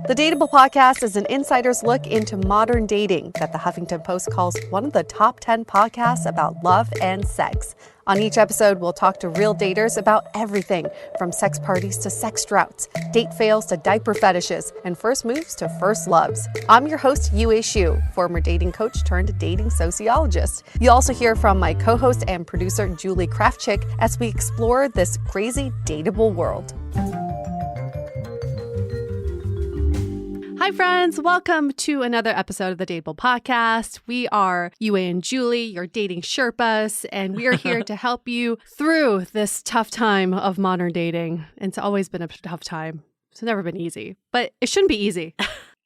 The Dateable podcast is an insider's look into modern dating that the Huffington Post calls one of the top 10 podcasts about love and sex. On each episode, we'll talk to real daters about everything from sex parties to sex droughts, date fails to diaper fetishes, and first moves to first loves. I'm your host, Yue Xu, former dating coach turned dating sociologist. You'll also hear from my co-host and producer, Julie Krafchick, as we explore this crazy dateable world. Hi, friends. Welcome to another episode of the Dateable podcast. We are Yue and Julie, your dating Sherpas, and we are here to help you through this tough time of modern dating. And it's always been a tough time. It's never been easy, but it shouldn't be easy.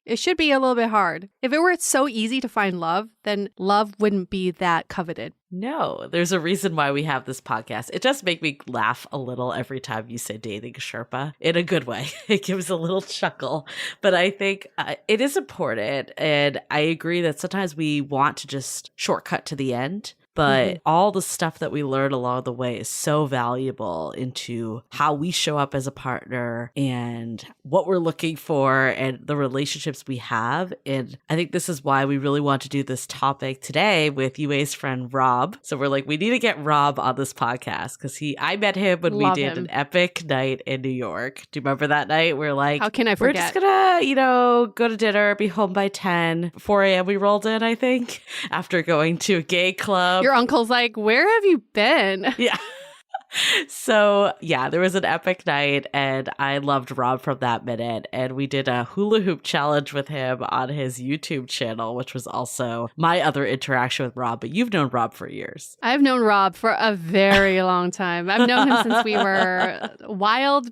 It should be a little bit hard. If it were so easy to find love, then love wouldn't be that coveted. No, there's a reason why we have this podcast. It does make me laugh a little every time you say dating Sherpa, in a good way. It gives a little chuckle. But I think it is important. And I agree that sometimes we want to just shortcut to the end. But all the stuff that we learn along the way is so valuable into how we show up as a partner and what we're looking for and the relationships we have. And I think this is why we really want to do this topic today with Yue's friend Rob. So we're like, we need to get Rob on this podcast because I met him when we did an epic night in New York. Do you remember that night? We're like, how can I forget? We're just gonna, go to dinner, be home by 10. 4 a.m. we rolled in, I think, after going to a gay club. Your uncle's like, where have you been? Yeah. So, yeah, there was an epic night and I loved Rob from that minute. And we did a hula hoop challenge with him on his YouTube channel, which was also my other interaction with Rob. But you've known Rob for years. I've known Rob for a very long time. I've known him since we were wild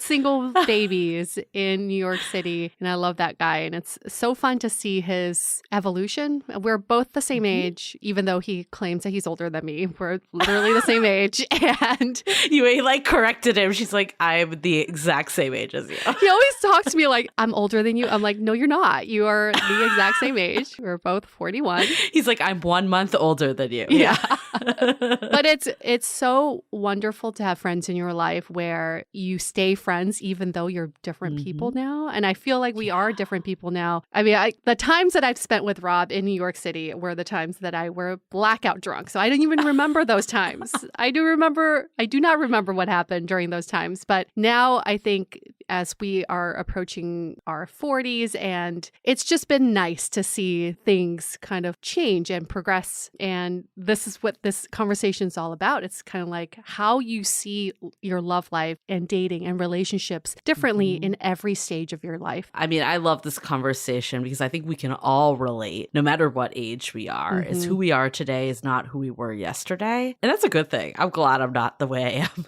single babies in New York City. And I love that guy. And it's so fun to see his evolution. We're both the same age, even though he claims that he's older than me. We're literally the same age. And you corrected him. She's like, I'm the exact same age as you. He always talks to me like, I'm older than you. I'm like, no, you're not. You are the exact same age. We're both 41. He's like, I'm 1 month older than you. Yeah. But it's so wonderful to have friends in your life where you stay friends even though you're different people now. And I feel like we are different people now. I mean, the times that I've spent with Rob in New York City were the times that I were blackout drunk. So I didn't even remember those times. I do not remember what happened during those times. But now I think as we are approaching our 40s, and it's just been nice to see things kind of change and progress. And this is what this conversation is all about. It's kind of like how you see your love life and dating and relationships differently in every stage of your life. I mean, I love this conversation because I think we can all relate, no matter what age we are. Is who we are today is not who we were yesterday. And that's a good thing. I'm glad I'm not the way I am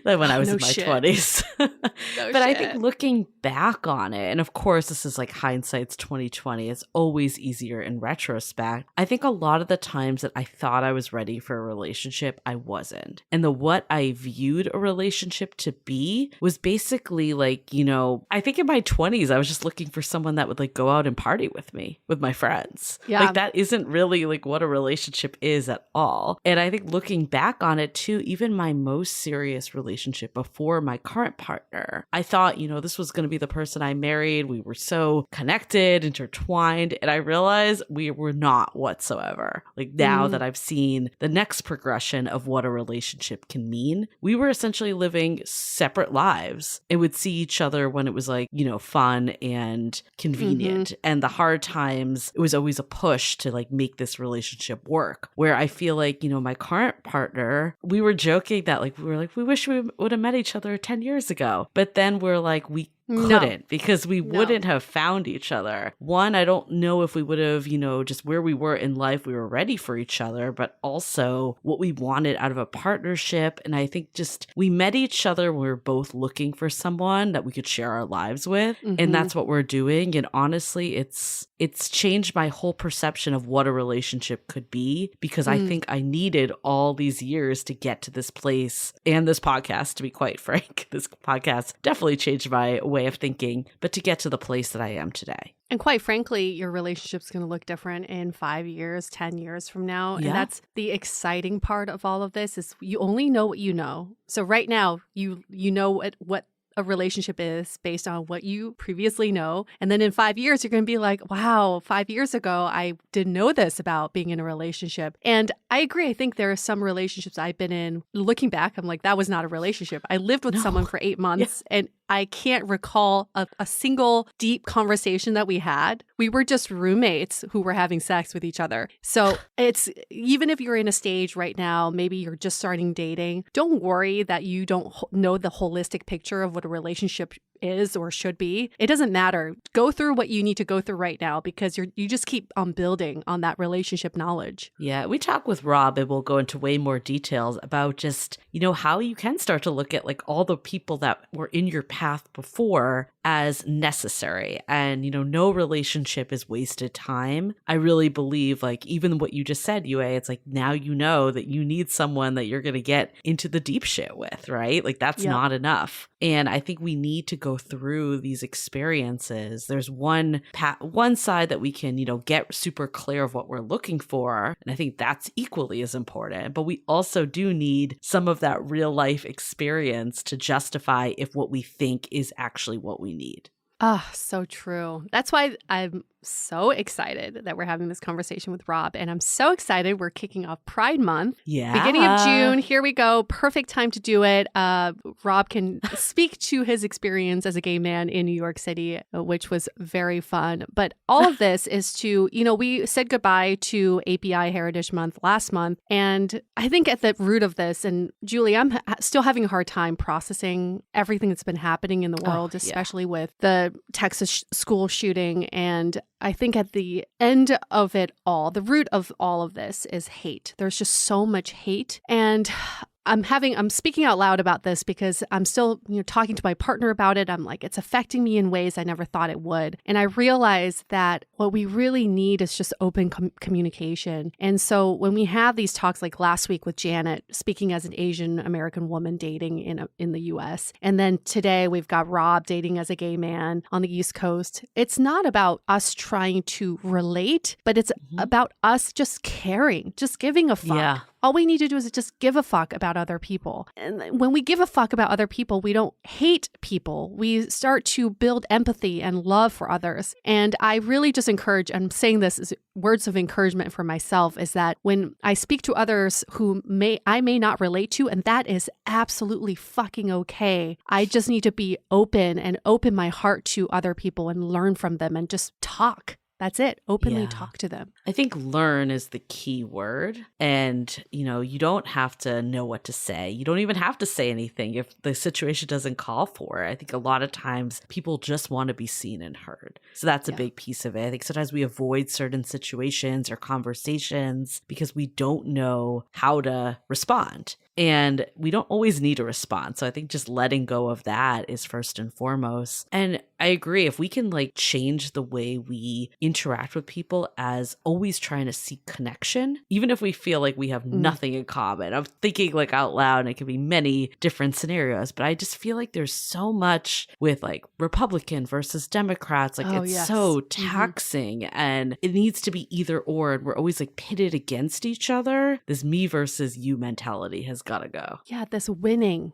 than when I was in my 20s. But I think looking back on it, and of course this is like hindsight's 2020, it's always easier in retrospect. I think a lot of the times that I thought I was ready for a relationship, I wasn't. And what I viewed a relationship to be was basically like, I think in my 20s I was just looking for someone that would like go out and party with me, with my friends. Yeah. Like that isn't really like what a relationship is at all. And I think looking back on it too, even my most serious relationship before my current partner, I thought, this was going to be the person I married. We were so connected, intertwined, and I realized we were not whatsoever. Like now that I've seen the next progression of what a relationship can mean, we were essentially living separate lives and would see each other when it was like, fun and convenient. And the hard times, it was always a push to like make this relationship work. Where I feel like, my current partner, we were joking that like, we wish we would have met each other 10 years ago. But then we're like, we couldn't because we wouldn't have found each other. One, I don't know if we would have, just where we were in life, we were ready for each other, but also what we wanted out of a partnership. And I think just we met each other. We were both looking for someone that we could share our lives with. And that's what we're doing. And honestly, it's changed my whole perception of what a relationship could be because I think I needed all these years to get to this place and this podcast, to be quite frank. This podcast definitely changed my way of thinking, but to get to the place that I am today. And quite frankly, your relationship's going to look different in 5 years, 10 years from now. Yeah. And that's the exciting part of all of this is you only know what you know. So right now, you know what a relationship is based on what you previously know. And then in 5 years, you're going to be like, wow, 5 years ago, I didn't know this about being in a relationship. And I agree. I think there are some relationships I've been in. Looking back, I'm like, that was not a relationship. I lived with someone for 8 months and I can't recall a single deep conversation that we had. We were just roommates who were having sex with each other. So it's, even if you're in a stage right now, maybe you're just starting dating, don't worry that you don't know the holistic picture of what a relationship is or should be. It doesn't matter. Go through what you need to go through right now because you just keep on building on that relationship knowledge. Yeah, we talk with Rob and we'll go into way more details about just, how you can start to look at like all the people that were in your path before as necessary. And, no relationship is wasted time. I really believe like even what you just said, Yue, it's like now you know that you need someone that you're going to get into the deep shit with, right? Like that's not enough. And I think we need to go through these experiences. There's one side that we can, get super clear of what we're looking for. And I think that's equally as important. But we also do need some of that real life experience to justify if what we think is actually what we need. Ah, so true. That's why I'm so excited that we're having this conversation with Rob. And I'm so excited we're kicking off Pride Month. Yeah. Beginning of June. Here we go. Perfect time to do it. Rob can speak to his experience as a gay man in New York City, which was very fun. But all of this is to, we said goodbye to API Heritage Month last month. And I think at the root of this, and Julie, I'm still having a hard time processing everything that's been happening in the world, especially with the Texas school shooting. And I think at the end of it all, the root of all of this is hate. There's just so much hate. And I'm speaking out loud about this because I'm still, talking to my partner about it. I'm like, it's affecting me in ways I never thought it would. And I realize that what we really need is just open communication. And so when we have these talks like last week with Janet, speaking as an Asian American woman dating in the US, and then today we've got Rob dating as a gay man on the East Coast, it's not about us trying to relate, but it's about us just caring, just giving a fuck. Yeah. All we need to do is just give a fuck about other people. And when we give a fuck about other people, we don't hate people. We start to build empathy and love for others. And I really just encourage, I'm saying this as words of encouragement for myself, is that when I speak to others who I may not relate to, and that is absolutely fucking okay. I just need to be open and open my heart to other people and learn from them and just talk. That's it. Openly talk to them. I think learn is the key word. And, you don't have to know what to say. You don't even have to say anything if the situation doesn't call for it. I think a lot of times people just want to be seen and heard. So that's a big piece of it. I think sometimes we avoid certain situations or conversations because we don't know how to respond. And we don't always need a response. So I think just letting go of that is first and foremost. And I agree. If we can change the way we interact with people as always trying to seek connection, even if we feel like we have nothing in common. I'm thinking out loud, and it could be many different scenarios, but I just feel like there's so much with Republican versus Democrats. It's so taxing and it needs to be either or. And we're always pitted against each other. This me versus you mentality has got to go. Yeah, this winning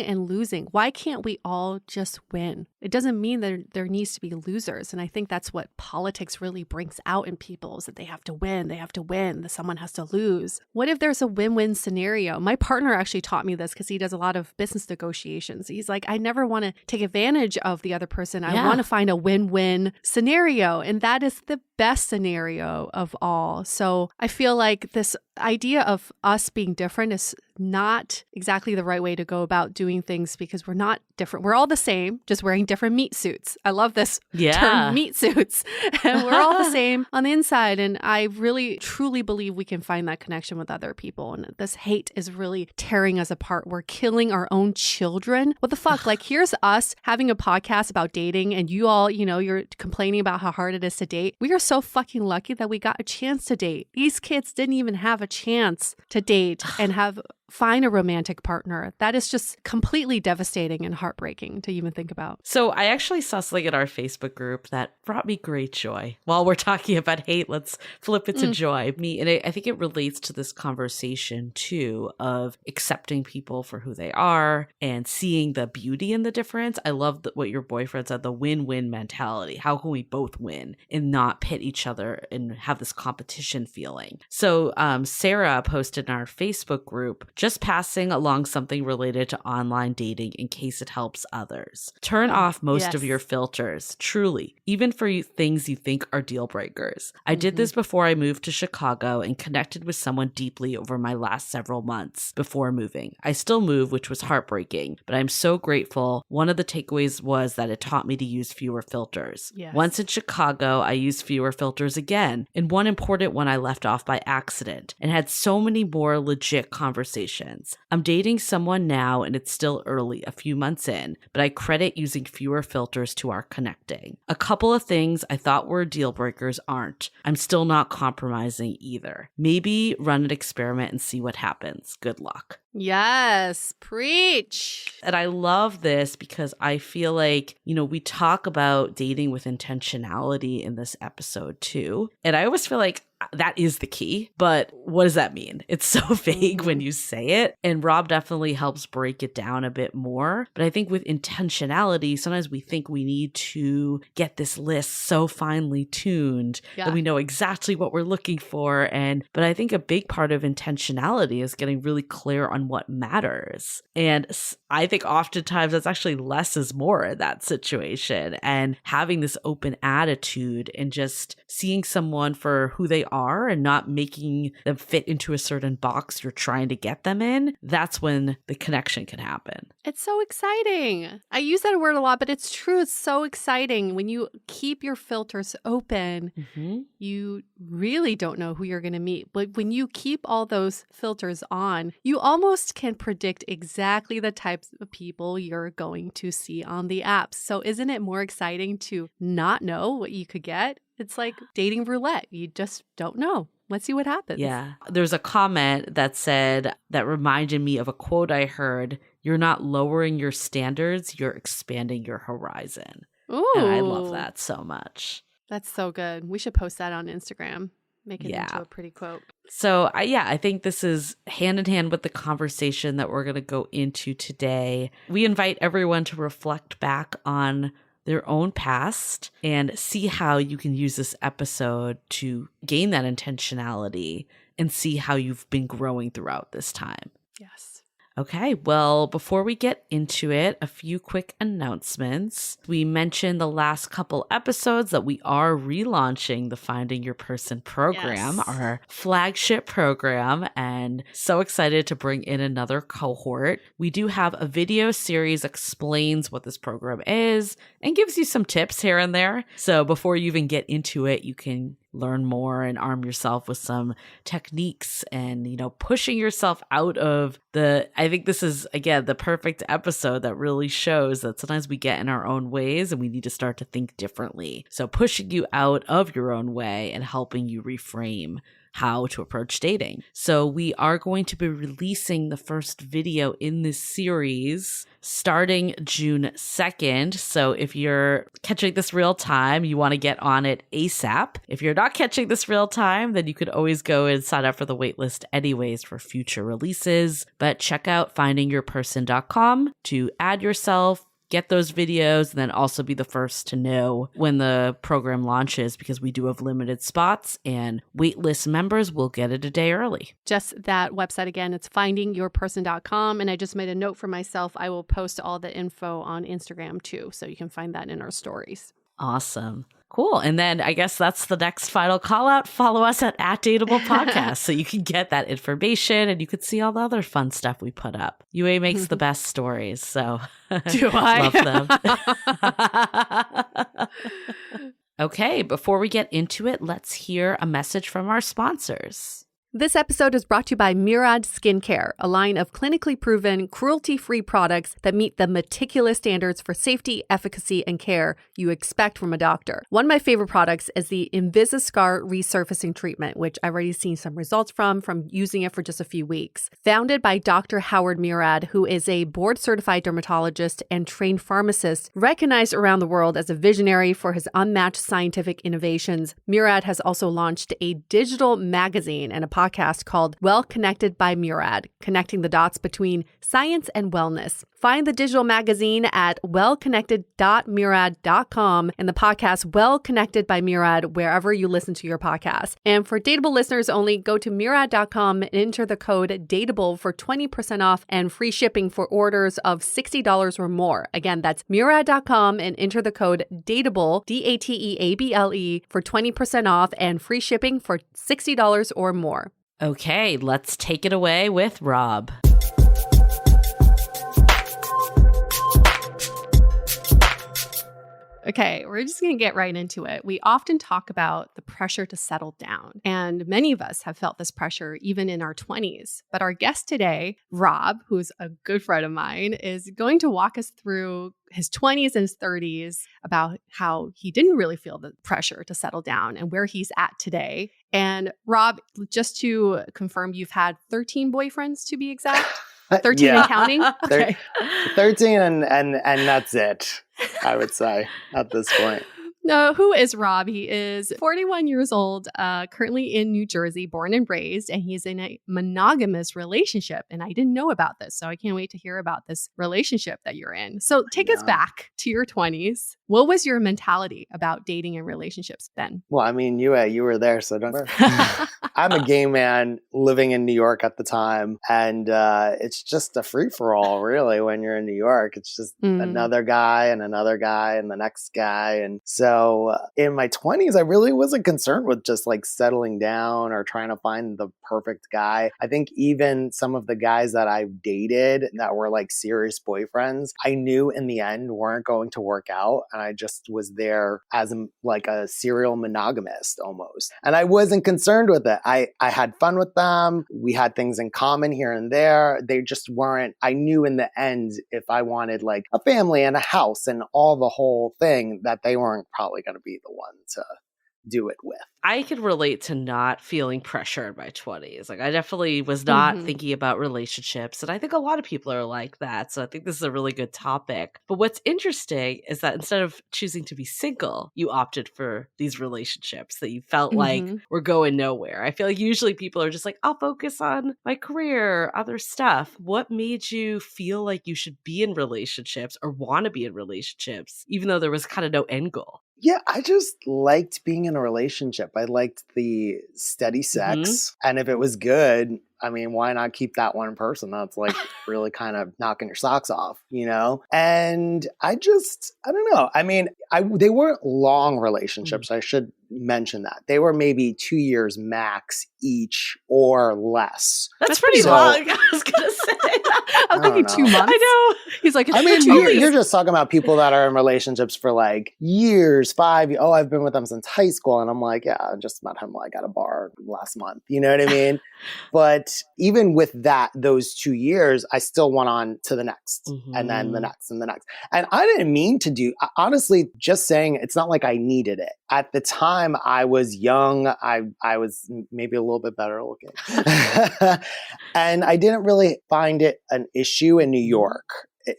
and losing. Why can't we all just win? It doesn't mean that there needs to be losers. And I think that's what politics really brings out in people, is that they have to win, that someone has to lose. What if there's a win-win scenario? My partner actually taught me this because he does a lot of business negotiations. He's like, I never want to take advantage of the other person. I want to find a win-win scenario. And that is the best scenario of all. So I feel like this idea of us being different is not exactly the right way to go about doing things, because we're not different. We're all the same, just wearing different meat suits. I love this term, meat suits. And we're all the same on the inside. And I really, truly believe we can find that connection with other people. And this hate is really tearing us apart. We're killing our own children. What the fuck? Here's us having a podcast about dating, and you all, you're complaining about how hard it is to date. We are so fucking lucky that we got a chance to date. These kids didn't even have a chance to date and have find a romantic partner. That is just completely devastating and heartbreaking to even think about. So I actually saw something in our Facebook group that brought me great joy. While we're talking about hate, let's flip it to joy. I think it relates to this conversation too of accepting people for who they are and seeing the beauty in the difference. I love what your boyfriend said, the win-win mentality. How can we both win and not pit each other and have this competition feeling? So Sarah posted in our Facebook group, just passing along something related to online dating in case it helps others. Turn off most of your filters, truly, even for things you think are deal breakers. I did this before I moved to Chicago and connected with someone deeply over my last several months before moving. I still move, which was heartbreaking, but I'm so grateful. One of the takeaways was that it taught me to use fewer filters. Yes. Once in Chicago, I used fewer filters again, and one important one I left off by accident, and had so many more legit conversations. I'm dating someone now, and it's still early, a few months in, but I credit using fewer filters to our connecting. A couple of things I thought were deal breakers aren't. I'm still not compromising either. Maybe run an experiment and see what happens. Good luck. Yes, preach. And I love this because I feel like, we talk about dating with intentionality in this episode too. And I always feel like that is the key, but what does that mean? It's so vague when you say it. And Rob definitely helps break it down a bit more. But I think with intentionality, sometimes we think we need to get this list so finely tuned that we know exactly what we're looking for. But I think a big part of intentionality is getting really clear on what matters. And I think oftentimes that's actually less is more in that situation. And having this open attitude and just seeing someone for who they are and not making them fit into a certain box you're trying to get them in, that's when the connection can happen. It's so exciting. I use that word a lot, but it's true. It's so exciting. When you keep your filters open, you really don't know who you're going to meet. But when you keep all those filters on, you almost can predict exactly the types of people you're going to see on the apps. So isn't it more exciting to not know what you could get? It's like dating roulette. You just don't know. Let's see what happens. Yeah. There's a comment that reminded me of a quote I heard. You're not lowering your standards, you're expanding your horizon. Ooh. And I love that so much. That's so good. We should post that on Instagram. Make it into a pretty quote. So I think this is hand in hand with the conversation that we're going to go into today. We invite everyone to reflect back on their own past and see how you can use this episode to gain that intentionality and see how you've been growing throughout this time. Yes. Okay, well, before we get into it, a few quick announcements. We mentioned the last couple episodes that we are relaunching the Finding Your Person program, our flagship program, and so excited to bring in another cohort. We do have a video series that explains what this program is and gives you some tips here and there. So before you even get into it, you can learn more and arm yourself with some techniques and, pushing yourself out of I think this is, again, the perfect episode that really shows that sometimes we get in our own ways and we need to start to think differently. So pushing you out of your own way and helping you reframe how to approach dating. So we are going to be releasing the first video in this series starting June 2nd. So if you're catching this real time, you want to get on it ASAP. If you're not catching this real time, then you could always go and sign up for the waitlist anyways for future releases. But check out findingyourperson.com to add yourself, get those videos, and then also be the first to know when the program launches, because we do have limited spots and waitlist members will get it a day early. Just that website again, it's findingyourperson.com. And I just made a note for myself. I will post all the info on Instagram too, so you can find that in our stories. Awesome. Cool. And then I guess that's the next final call out. Follow us at DATEABLE Podcast so you can get that information and you can see all the other fun stuff we put up. UA makes the best stories, so do I? Love them. Okay, before we get into it, let's hear a message from our sponsors. This episode is brought to you by Murad Skincare, a line of clinically proven, cruelty-free products that meet the meticulous standards for safety, efficacy, and care you expect from a doctor. One of my favorite products is the Invisascar Resurfacing Treatment, which I've already seen some results from using it for just a few weeks. Founded by Dr. Howard Murad, who is a board-certified dermatologist and trained pharmacist, recognized around the world as a visionary for his unmatched scientific innovations, Murad has also launched a digital magazine and a podcast called Well Connected by Murad, connecting the dots between science and wellness. Find the digital magazine at wellconnected.murad.com and the podcast Well Connected by Murad wherever you listen to your podcast. And for Dateable listeners only, go to murad.com and enter the code DATEABLE for 20% off and free shipping for orders of $60 or more. Again, that's murad.com and enter the code DATEABLE, DATEABLE, for 20% off and free shipping for $60 or more. Okay, let's take it away with Rob. Okay, we're just going to get right into it. We often talk about the pressure to settle down, and many of us have felt this pressure even in our 20s. But our guest today, Rob, who's a good friend of mine, is going to walk us through his 20s and his 30s about how he didn't really feel the pressure to settle down and where he's at today. And Rob, just to confirm, you've had 13 boyfriends to be exact? 13 and counting? Okay. 13 and that's it, I would say, at this point. No, who is Rob? He is 41 years old, currently in New Jersey, born and raised, and he's in a monogamous relationship. And I didn't know about this, so I can't wait to hear about this relationship that you're in. So take us back to your 20s. What was your mentality about dating and relationships then? Well, I mean, you were there, so don't worry. I'm a gay man living in New York at the time, and it's just a free-for-all, really, when you're in New York. It's just another guy and the next guy. And so in my 20s, I really wasn't concerned with just like settling down or trying to find the perfect guy. I think even some of the guys that I've dated that were like serious boyfriends, I knew in the end weren't going to work out. And I just was there as like a serial monogamist almost. And I wasn't concerned with it. I had fun with them. We had things in common here and there. They just weren't, I knew in the end, if I wanted like a family and a house and all the whole thing, that they weren't probably going to be the one to do it with. I could relate to not feeling pressure in my 20s. Like, I definitely was not thinking about relationships. And I think a lot of people are like that. So I think this is a really good topic. But what's interesting is that instead of choosing to be single, you opted for these relationships that you felt like were going nowhere. I feel like usually people are just like, I'll focus on my career, other stuff. What made you feel like you should be in relationships or want to be in relationships, even though there was kind of no end goal? Yeah, I just liked being in a relationship. I liked the steady sex. And if it was good, I mean, why not keep that one person that's like really kind of knocking your socks off, you know? And I don't know. I mean, they weren't long relationships. I should mention that. They were maybe 2 years max each or less. That's pretty long, I was going to say. I was thinking 2 months. I know. He's like, I mean, you're just talking about people that are in relationships for like years, 5 years. Oh, I've been with them since high school. And I'm like, yeah, I just met him like at a bar last month. You know what I mean? But even with those 2 years, I still went on to the next and then the next and the next. And I didn't mean to honestly, just saying, it's not like I needed it. At the time I was young, I was maybe a little bit better looking. And I didn't really find it an issue in New York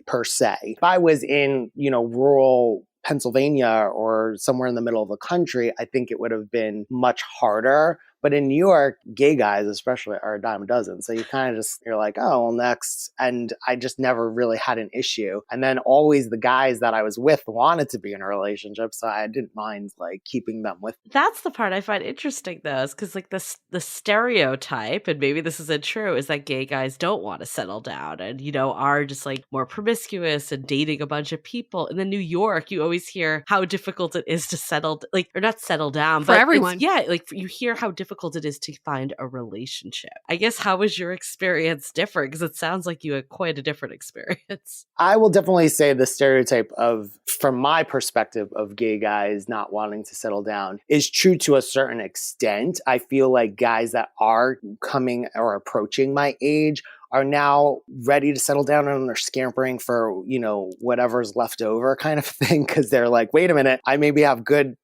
per se. If I was in, rural Pennsylvania or somewhere in the middle of the country, I think it would have been much harder. But in New York, gay guys especially are a dime a dozen. So you're like, oh, well, next. And I just never really had an issue. And then always the guys that I was with wanted to be in a relationship. So I didn't mind like keeping them with me. That's the part I find interesting though, is because like the stereotype, and maybe this isn't true, is that gay guys don't want to settle down and, are just like more promiscuous and dating a bunch of people. And then New York, you always hear how difficult it is to settle, like, or not settle down, for but everyone. Yeah, like you hear how difficult difficult it is to find a relationship. I guess how was your experience different? Because it sounds like you had quite a different experience. I will definitely say the stereotype of, from my perspective, of gay guys not wanting to settle down is true to a certain extent. I feel like guys that are coming or approaching my age are now ready to settle down and they're scampering for, you know, whatever's left over kind of thing. Cause they're like, wait a minute, I maybe have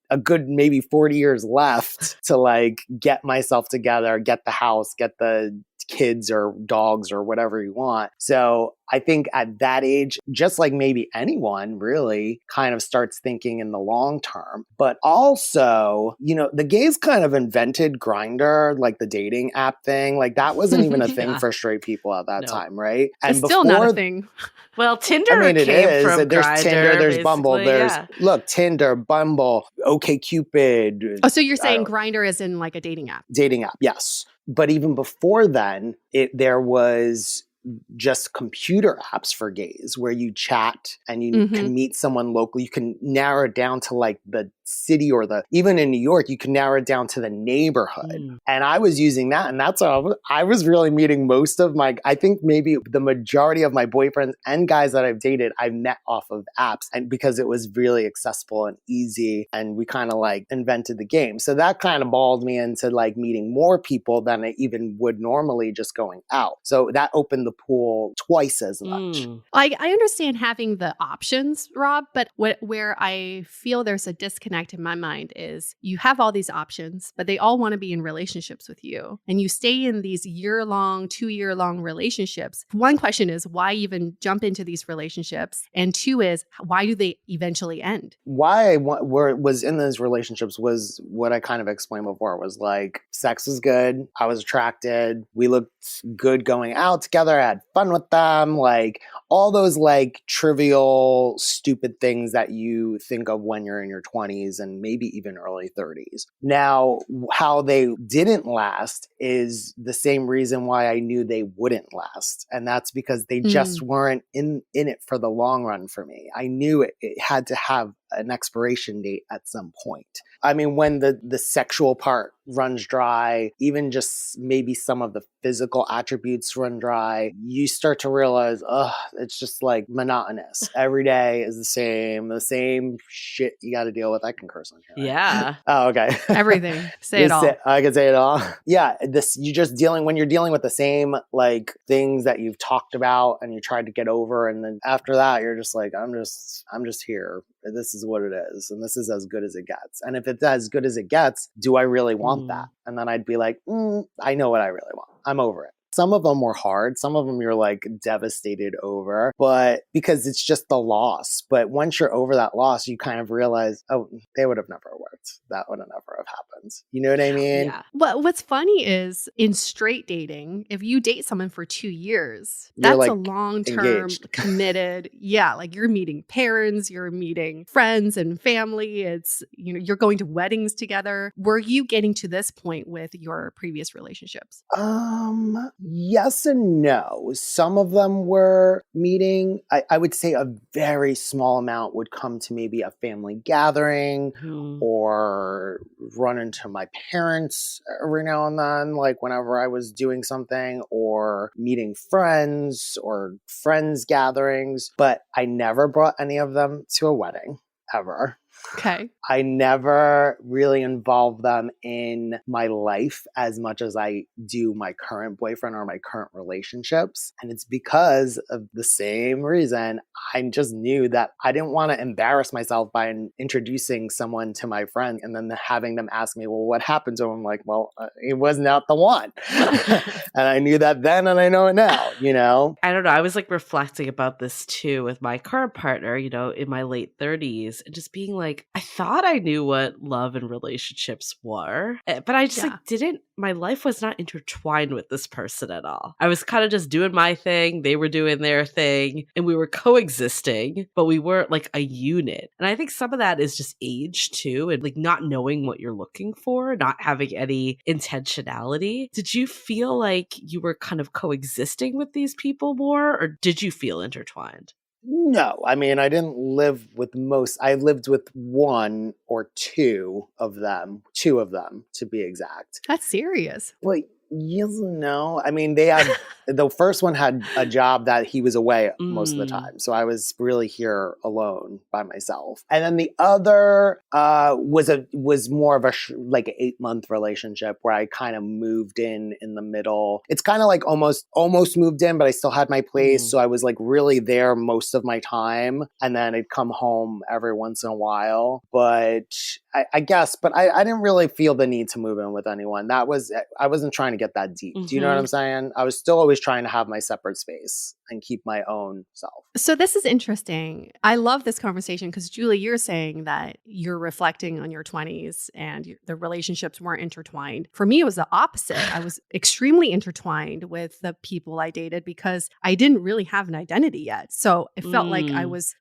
a good maybe 40 years left to like get myself together, get the house, get the kids or dogs or whatever you want. So I think at that age, just like maybe anyone really kind of starts thinking in the long term. But also, you know, the gays kind of invented Grindr, like the dating app thing. Like that wasn't even a thing for straight people at that time, right? And it's still not a thing. Well, Tinder I mean, it came is. from There's Grindr, Tinder, there's Bumble, there's yeah. Look, Tinder, Bumble, OkCupid. Oh, so you're saying Grindr is in like a dating app? Dating app, yes. But even before then, there was just computer apps for gays where you chat and you can meet someone locally. You can narrow it down to like the city or even in New York, you can narrow it down to the neighborhood. And I was using that. And that's how I was really meeting most of I think maybe the majority of my boyfriends and guys that I've dated, I've met off of apps, and because it was really accessible and easy and we kind of like invented the game. So that kind of balled me into like meeting more people than I even would normally just going out. So that opened the pool twice as much. I understand having the options, Rob, but where I feel there's a disconnect in my mind is you have all these options, but they all want to be in relationships with you. And you stay in these year-long, 2-year-long relationships. One question is, why even jump into these relationships? And two is, why do they eventually end? Why I was in those relationships was what I kind of explained before, was like, sex was good. I was attracted. We looked good going out together. I had fun with them. Like all those like trivial, stupid things that you think of when you're in your 20s and maybe even early 30s. Now, how they didn't last is the same reason why I knew they wouldn't last. And that's because they just weren't in it for the long run for me. I knew it had to have an expiration date at some point. I mean, when the sexual part runs dry, even just maybe some of the physical attributes run dry, you start to realize, it's just like monotonous. Every day is the same shit you got to deal with. I can curse on here. Right? Yeah. Oh, okay. Everything. Say it all. I can say it all. Yeah. When you're dealing with the same like things that you've talked about and you tried to get over. And then after that, you're just like, I'm just here. This is what it is. And this is as good as it gets. And if it's as good as it gets, do I really want that? And then I'd be like, I know what I really want. I'm over it. Some of them were hard. Some of them you're like devastated over, but because it's just the loss. But once you're over that loss, you kind of realize, they would have never worked. That would have never have happened. You know what I mean? Yeah. Well, what's funny is in straight dating, if you date someone for 2 years, You're, that's like, a long-term engaged. committed. Yeah. Like you're meeting parents, you're meeting friends and family. It's, you're going to weddings together. Were you getting to this point with your previous relationships? Yes and no. Some of them were meeting. I would say a very small amount would come to maybe a family gathering or run into my parents every now and then, like whenever I was doing something, or meeting friends or friends gatherings. But I never brought any of them to a wedding, ever. Okay. I never really involved them in my life as much as I do my current boyfriend or my current relationships. And it's because of the same reason. I just knew that I didn't want to embarrass myself by introducing someone to my friend and then having them ask me, well, what happened to him? I'm like, well, it was not the one. And I knew that then and I know it now, I don't know. I was like reflecting about this too with my current partner, in my late 30s, and just being like, I thought I knew what love and relationships were, but I just didn't. My life was not intertwined with this person at all. I was kind of just doing my thing. They were doing their thing, and we were coexisting, but we weren't like a unit. And I think some of that is just age too, and like not knowing what you're looking for, not having any intentionality. Did you feel like you were kind of coexisting with these people more, or did you feel intertwined? No, I mean, I didn't live with most. I lived with one or two of them to be exact. That's serious. But yes and no. I mean, they had the first one had a job that he was away most of the time. So I was really here alone by myself. And then the other was more of a like an 8-month relationship where I kind of moved in the middle. It's kind of like almost moved in, but I still had my place. So I was like really there most of my time. And then I'd come home every once in a while. But I guess, but I didn't really feel the need to move in with anyone. I wasn't trying to get that deep. Do you know what I'm saying? I was still always trying to have my separate space and keep my own self. So this is interesting. I love this conversation because Julie, you're saying that you're reflecting on your 20s and the relationships weren't intertwined. For me, it was the opposite. I was extremely intertwined with the people I dated because I didn't really have an identity yet. So it felt like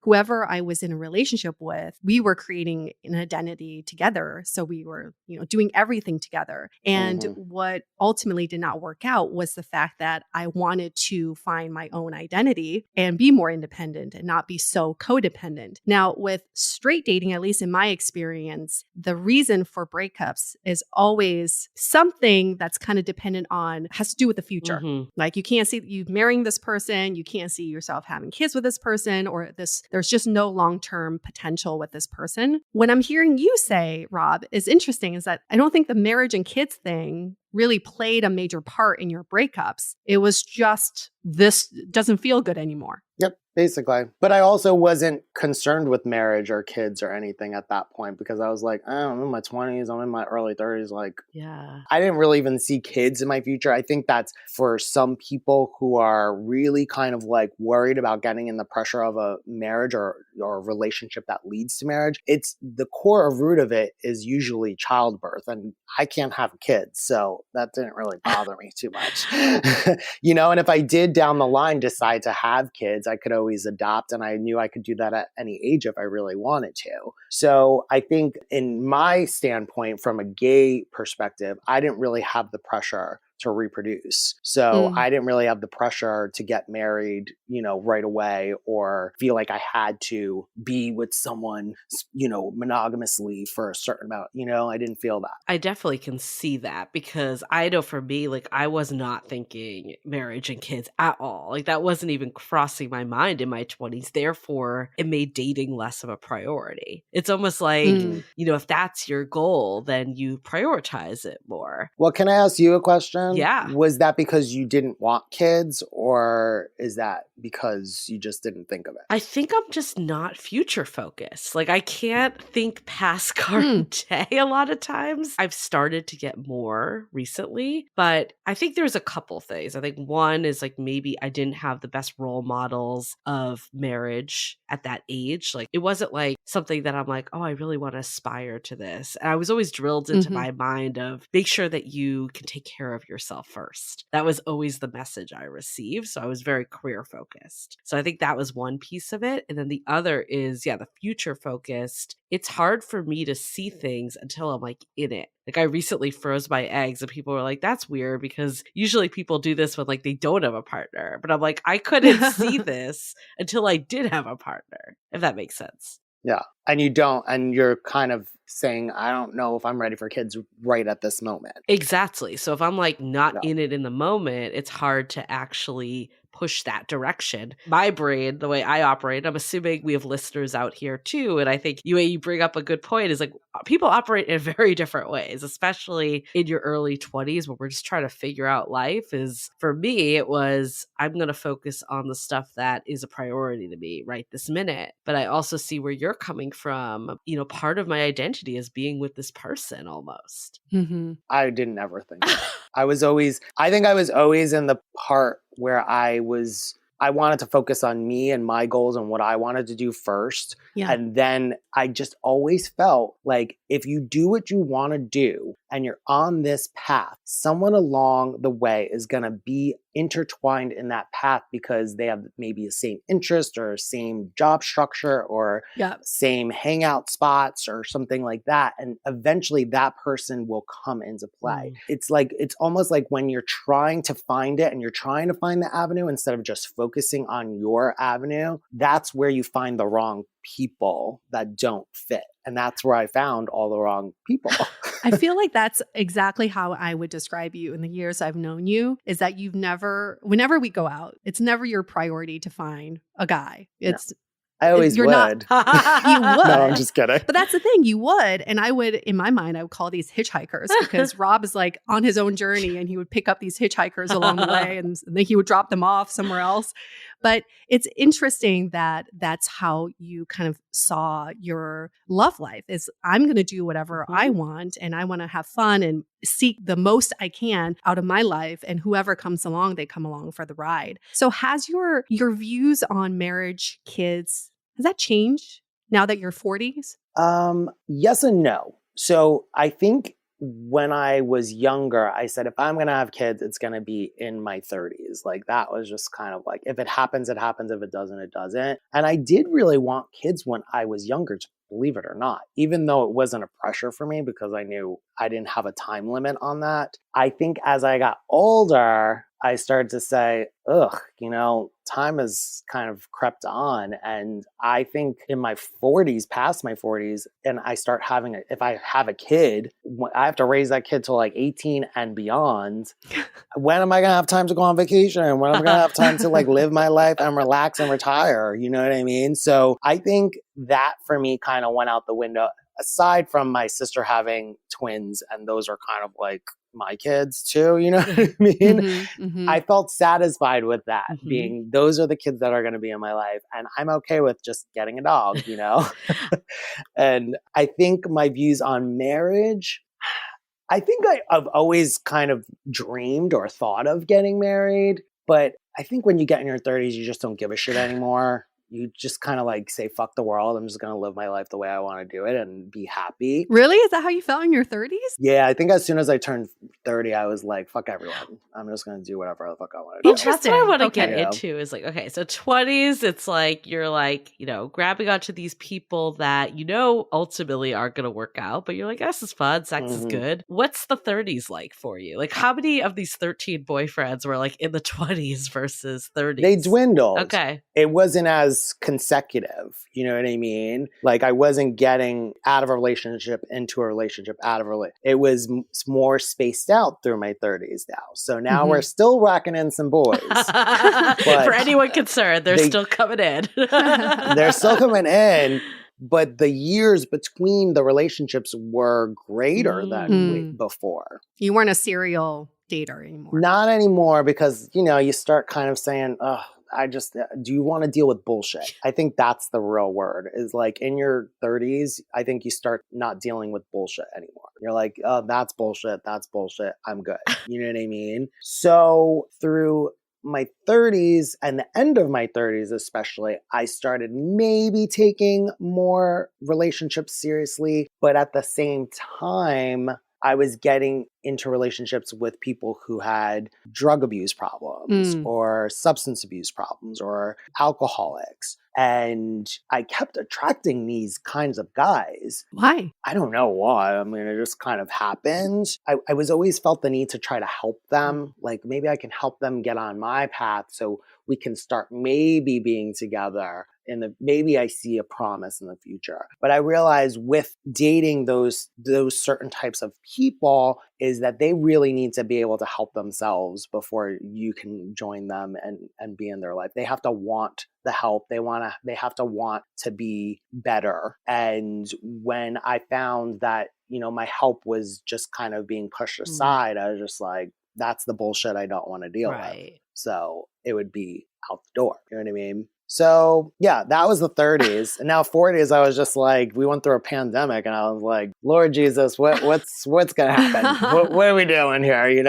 whoever I was in a relationship with, we were creating an identity together. So we were, doing everything together. And what ultimately did not work out was the fact that I wanted to find my own identity and be more independent and not be so codependent. Now, with straight dating, at least in my experience, the reason for breakups is always something that's kind of dependent on, has to do with the future. Like you can't see you marrying this person, you can't see yourself having kids with this person, or there's just no long-term potential with this person. What I'm hearing you say, Rob, is interesting is that I don't think the marriage and kids thing really played a major part in your breakups. It was just, this doesn't feel good anymore. Yep, basically. But I also wasn't concerned with marriage or kids or anything at that point because I was like, I'm in my 20s, I'm in my early 30s. Like, I didn't really even see kids in my future. I think that's for some people who are really kind of like worried about getting in the pressure of a marriage or a relationship that leads to marriage. It's the core root of it is usually childbirth, and I can't have kids. So that didn't really bother me too much. And if I did down the line decide to have kids, I could always adopt, and I knew I could do that at any age if I really wanted to. So I think in my standpoint, from a gay perspective, I didn't really have the pressure to reproduce. So I didn't really have the pressure to get married, right away or feel like I had to be with someone, monogamously for a certain amount, I didn't feel that. I definitely can see that because I know for me, like I was not thinking marriage and kids at all. Like that wasn't even crossing my mind in my 20s. Therefore, it made dating less of a priority. It's almost like, if that's your goal, then you prioritize it more. Well, can I ask you a question? Yeah. Was that because you didn't want kids, or is that because you just didn't think of it? I think I'm just not future focused. Like I can't think past current day a lot of times. I've started to get more recently, but I think there's a couple things. I think one is like maybe I didn't have the best role models of marriage at that age. Like it wasn't like something that I'm like, oh, I really want to aspire to this. And I was always drilled into my mind of make sure that you can take care of yourself first. That was always the message I received. So I was very career focused. So I think that was one piece of it. And then the other is, the future focused. It's hard for me to see things until I'm like in it. Like I recently froze my eggs and people were like, that's weird because usually people do this when like they don't have a partner. But I'm like, I couldn't see this until I did have a partner, if that makes sense. Yeah. And you don't, and you're kind of saying, I don't know if I'm ready for kids right at this moment. Exactly. So if I'm like not in it in the moment, it's hard to actually push that direction. My brain, the way I operate, I'm assuming we have listeners out here too. And I think you bring up a good point is like people operate in very different ways, especially in your early 20s when we're just trying to figure out life. Is for me, it was, I'm going to focus on the stuff that is a priority to me right this minute. But I also see where you're coming from. Part of my identity is being with this person almost. I didn't ever think that. I think I was always in the part where I wanted to focus on me and my goals and what I wanted to do first. Yeah. And then I just always felt like if you do what you want to do, and you're on this path, someone along the way is going to be intertwined in that path because they have maybe the same interest or same job structure or same hangout spots or something like that. And eventually that person will come into play. It's almost like when you're trying to find it and you're trying to find the avenue instead of just focusing on your avenue, that's where you find the wrong people that don't fit. And that's where I found all the wrong people. I feel like that's exactly how I would describe you in the years I've known you, is that you've never, whenever we go out, it's never your priority to find a guy. It's I always you're would. Not, you would. No, I'm just kidding. But that's the thing, you would. And I would, in my mind, I would call these hitchhikers because Rob is like on his own journey and he would pick up these hitchhikers along the way and then he would drop them off somewhere else. But it's interesting that that's how you kind of saw your love life is I'm going to do whatever I want and I want to have fun and seek the most I can out of my life. And whoever comes along, they come along for the ride. So has your views on marriage, kids, has that changed now that you're 40s? Yes and no. So I think when I was younger, I said, if I'm going to have kids, it's going to be in my 30s. Like that was just kind of like, if it happens, it happens. If it doesn't, it doesn't. And I did really want kids when I was younger, believe it or not, even though it wasn't a pressure for me because I knew I didn't have a time limit on that. I think as I got older, I started to say, time has kind of crept on. And I think in my 40s, past my 40s, and I start having, if I have a kid, I have to raise that kid till like 18 and beyond. When am I going to have time to go on vacation? When am I going to have time to like live my life and relax and retire? You know what I mean? So I think that for me kind of went out the window, aside from my sister having twins. And those are kind of like my kids too, you know what I mean? I felt satisfied with that being, those are the kids that are going to be in my life. And I'm okay with just getting a dog, And I think my views on marriage, I think I've always kind of dreamed or thought of getting married, but I think when you get in your 30s, you just don't give a shit anymore. You just kind of like say, fuck the world. I'm just going to live my life the way I want to do it and be happy. Really? Is that how you felt in your 30s? Yeah, I think as soon as I turned 30, I was like, fuck everyone. I'm just going to do whatever the fuck I want to do. Interesting. That's what I want to get into is like, okay, so 20s, it's like, you're like, grabbing onto these people that, ultimately are going to work out, but you're like, this is fun. Sex is good. What's the 30s like for you? Like how many of these 13 boyfriends were like in the 20s versus 30s? They dwindled. Okay. It wasn't as consecutive, you know what I mean? Like I wasn't getting out of a relationship into a relationship out of a relationship. It was more spaced out through my 30s now. So now we're still rocking in some boys. For anyone concerned, they're still coming in. They're still coming in, but the years between the relationships were greater than before. You weren't a serial dater anymore. Not anymore because, you start kind of saying, do you want to deal with bullshit? I think that's the real word is like in your 30s, I think you start not dealing with bullshit anymore. You're like, oh, that's bullshit. That's bullshit. I'm good. You know what I mean? So through my 30s and the end of my 30s, especially, I started maybe taking more relationships seriously, but at the same time, I was getting into relationships with people who had drug abuse problems or substance abuse problems or alcoholics. And I kept attracting these kinds of guys. Why? I don't know why. I mean, it just kind of happened. I was always felt the need to try to help them. Like maybe I can help them get on my path so we can start maybe being together. Maybe I see a promise in the future. But I realized with dating those certain types of people is that they really need to be able to help themselves before you can join them and be in their life. They have to want the help. They have to want to be better. And when I found that, my help was just kind of being pushed aside, I was just like, that's the bullshit I don't want to deal with. So it would be out the door. You know what I mean? So yeah, that was the 30s. And now 40s, I was just like, we went through a pandemic and I was like, Lord Jesus, what's going to happen? What are we doing here?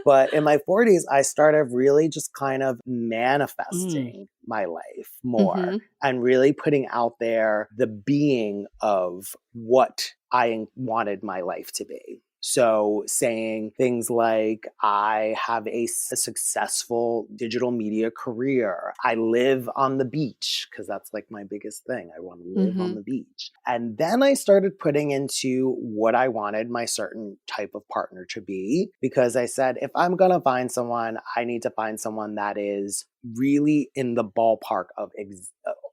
But in my 40s, I started really just kind of manifesting my life more and really putting out there the being of what I wanted my life to be. So saying things like, I have a successful digital media career. I live on the beach, because that's like my biggest thing. I want to live on the beach. And then I started putting into what I wanted my certain type of partner to be, because I said, if I'm going to find someone, I need to find someone that is really in the ballpark of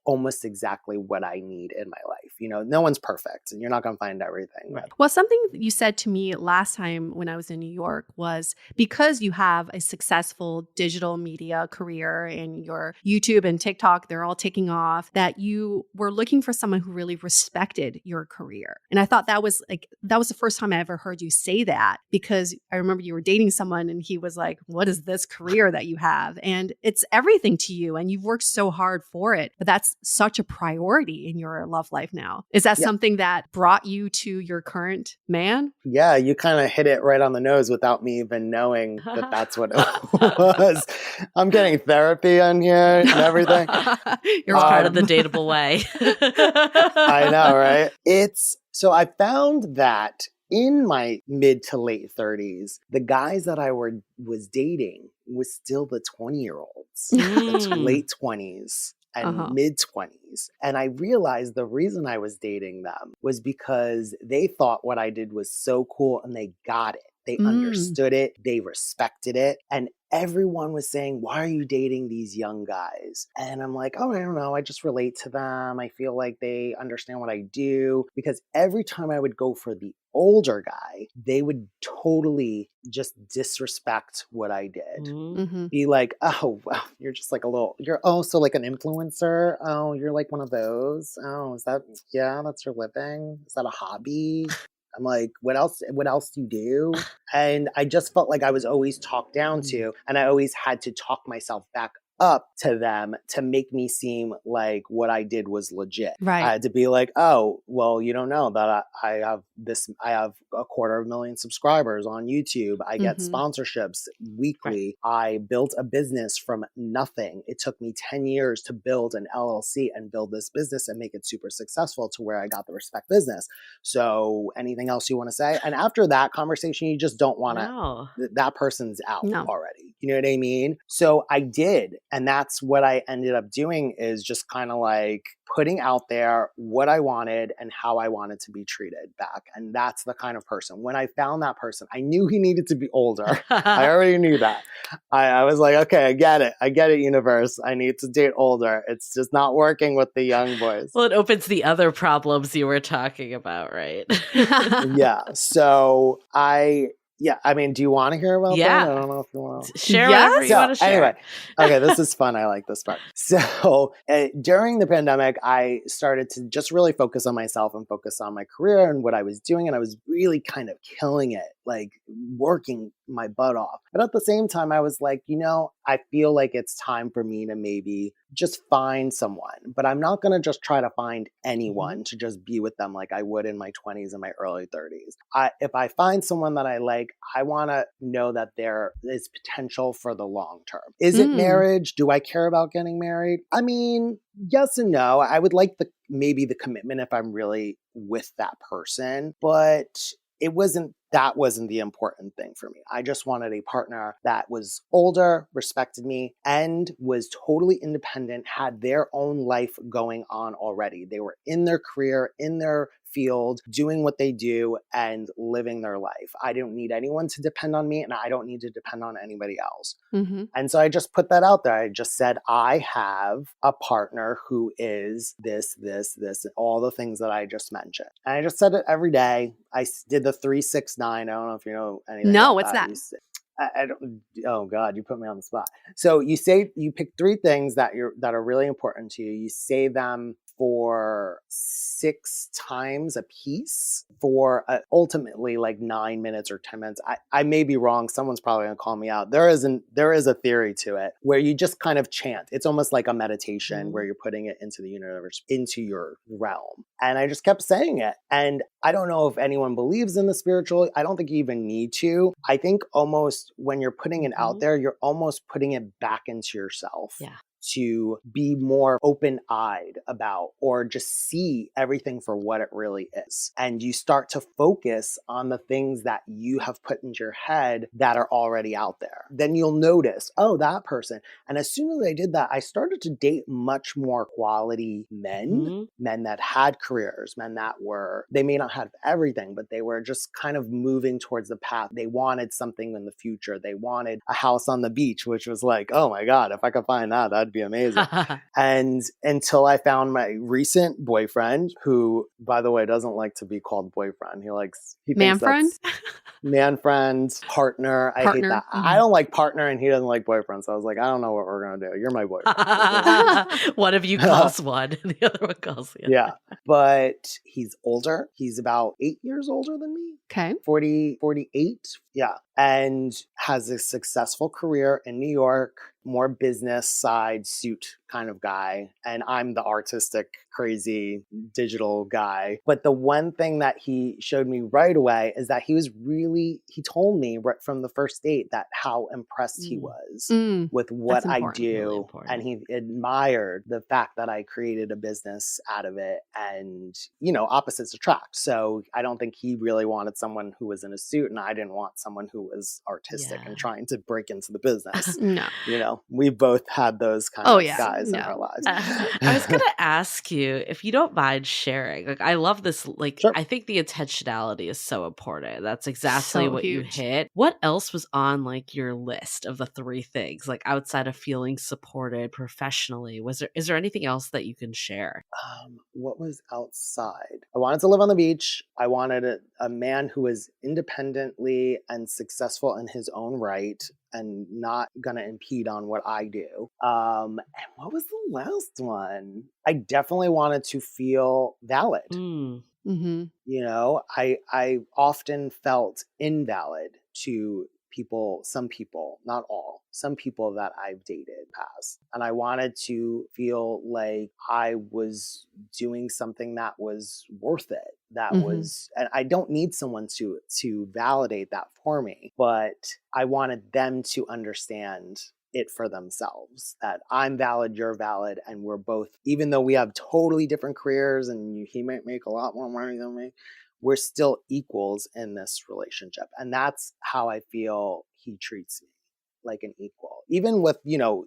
almost exactly what I need in my life. You know, no one's perfect and you're not going to find everything. Right. Well, something you said to me last time when I was in New York was, because you have a successful digital media career and your YouTube and TikTok, they're all taking off, that you were looking for someone who really respected your career. And I thought that was the first time I ever heard you say that, because I remember you were dating someone and he was like, what is this career that you have? And it's everything to you and you've worked so hard for it, but that's such a priority in your love life now. Is that something that brought you to your current man? Yeah, you kind of hit it right on the nose without me even knowing that that's what it was. I'm getting therapy on here and everything. You're part of the dateable way. I know, right? So I found that in my mid to late 30s, the guys that I was dating was still the 20-year-olds, the late 20s. And mid 20s. And I realized the reason I was dating them was because they thought what I did was so cool and they got it. They understood it. They respected it. And everyone was saying, why are you dating these young guys? And I'm like, oh, I don't know. I just relate to them. I feel like they understand what I do. Because every time I would go for the older guy, they would totally just disrespect what I did. Be like, oh, well, you're just like so like an influencer. Oh, you're like one of those. Oh, that's your living? Is that a hobby? I'm like, what else do you do? And I just felt like I was always talked down to, and I always had to talk myself back up to them to make me seem like what I did was legit. Right. I had to be like, oh, well, you don't know that I have 250,000 subscribers on YouTube. I get sponsorships weekly. Right. I built a business from nothing. It took me 10 years to build an LLC and build this business and make it super successful to where I got the Respect business. So anything else you want to say? And after that conversation, you just don't want to, that person's out already. You know what I mean? So I did. And that's what I ended up doing, is just kind of like putting out there what I wanted and how I wanted to be treated back. And that's the kind of person. When I found that person, I knew he needed to be older. I already knew that. I was like, okay, I get it, universe. I need to date older. It's just not working with the young boys. Well, it opens the other problems you were talking about, right? Yeah. So I mean, do you want to hear about that? I don't know if you want to share whatever you want to share. Anyway, okay, this is fun. I like this part. So during the pandemic, I started to just really focus on myself and focus on my career and what I was doing. And I was really kind of killing it, like working my butt off. But at the same time, I was like, I feel like it's time for me to maybe just find someone. But I'm not going to just try to find anyone to just be with them like I would in my 20s and my early 30s. If I find someone that I like, I want to know that there is potential for the long term. Is it marriage? Do I care about getting married? I mean, yes and no. I would like maybe the commitment if I'm really with that person, but that wasn't the important thing for me. I just wanted a partner that was older, respected me, and was totally independent, had their own life going on already. They were in their career, in their field, doing what they do and living their life. I don't need anyone to depend on me, and I don't need to depend on anybody else. And so I just put that out there. I just said, I have a partner who is this, and all the things that I just mentioned. And I just said it every day. I did the 3-6-9. I don't know if you know anything. No, what's that? I don't. Oh God, you put me on the spot. So you pick 3 things that are really important to you. You say them for 6 times a piece for ultimately like 9 minutes or 10 minutes. I may be wrong. Someone's probably gonna call me out. There is a theory to it where you just kind of chant. It's almost like a meditation where you're putting it into the universe, into your realm. And I just kept saying it. And I don't know if anyone believes in the spiritual. I don't think you even need to. I think almost when you're putting it out there, you're almost putting it back into yourself. Yeah. to be more open-eyed about, or just see everything for what it really is. And you start to focus on the things that you have put into your head that are already out there. Then you'll notice, oh, that person. And as soon as I did that, I started to date much more quality men, men that had careers, men that they may not have everything, but they were just kind of moving towards the path. They wanted something in the future. They wanted a house on the beach, which was like, oh my God, if I could find that, that'd be amazing. And until I found my recent boyfriend, who, by the way, doesn't like to be called boyfriend. He man friend? Man friend, partner. I hate that. I don't like partner and he doesn't like boyfriend. So I was like, I don't know what we're going to do. You're my boyfriend. One of you calls one and the other one calls the other. Yeah. But he's older. He's about 8 years older than me. Okay. 48. Yeah. And has a successful career in New York, more business side suit kind of guy. And I'm the artistic, crazy digital guy. But the one thing that he showed me right away is that he told me right from the first date that how impressed he was with what I do. Really, and he admired the fact that I created a business out of it. And, opposites attract. So I don't think he really wanted someone who was in a suit, and I didn't want someone who was artistic and trying to break into the business. No. We both had those kind of guys in our lives. I was going to ask you, if you don't mind sharing, like, I love this, like, sure. I think the intentionality is so important. That's exactly what you hit. What else was on like your list of the 3 things, like outside of feeling supported professionally? Is there anything else that you can share? What was outside? I wanted to live on the beach. I wanted a man who was independently and successful in his own right and not going to impede on what I do. And what was the last one? I definitely wanted to feel valid. Mm-hmm. I often felt invalid to some people, not all, some people that I've dated past. And I wanted to feel like I was doing something that was worth it. That was, and I don't need someone to validate that for me, but I wanted them to understand it for themselves, that I'm valid, you're valid, and we're both, even though we have totally different careers and he might make a lot more money than me, we're still equals in this relationship. And that's how I feel he treats me, like an equal. Even with,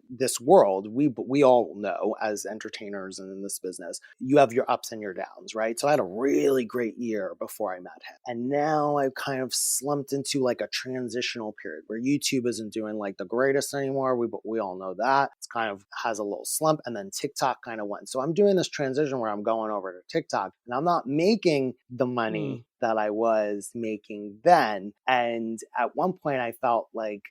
this world, we all know as entertainers and in this business, you have your ups and your downs, right? So I had a really great year before I met him. And now I've kind of slumped into like a transitional period where YouTube isn't doing like the greatest anymore. We all know that. It's kind of has a little slump, and then TikTok kind of went. So I'm doing this transition where I'm going over to TikTok and I'm not making the money that I was making then. And at one point I felt like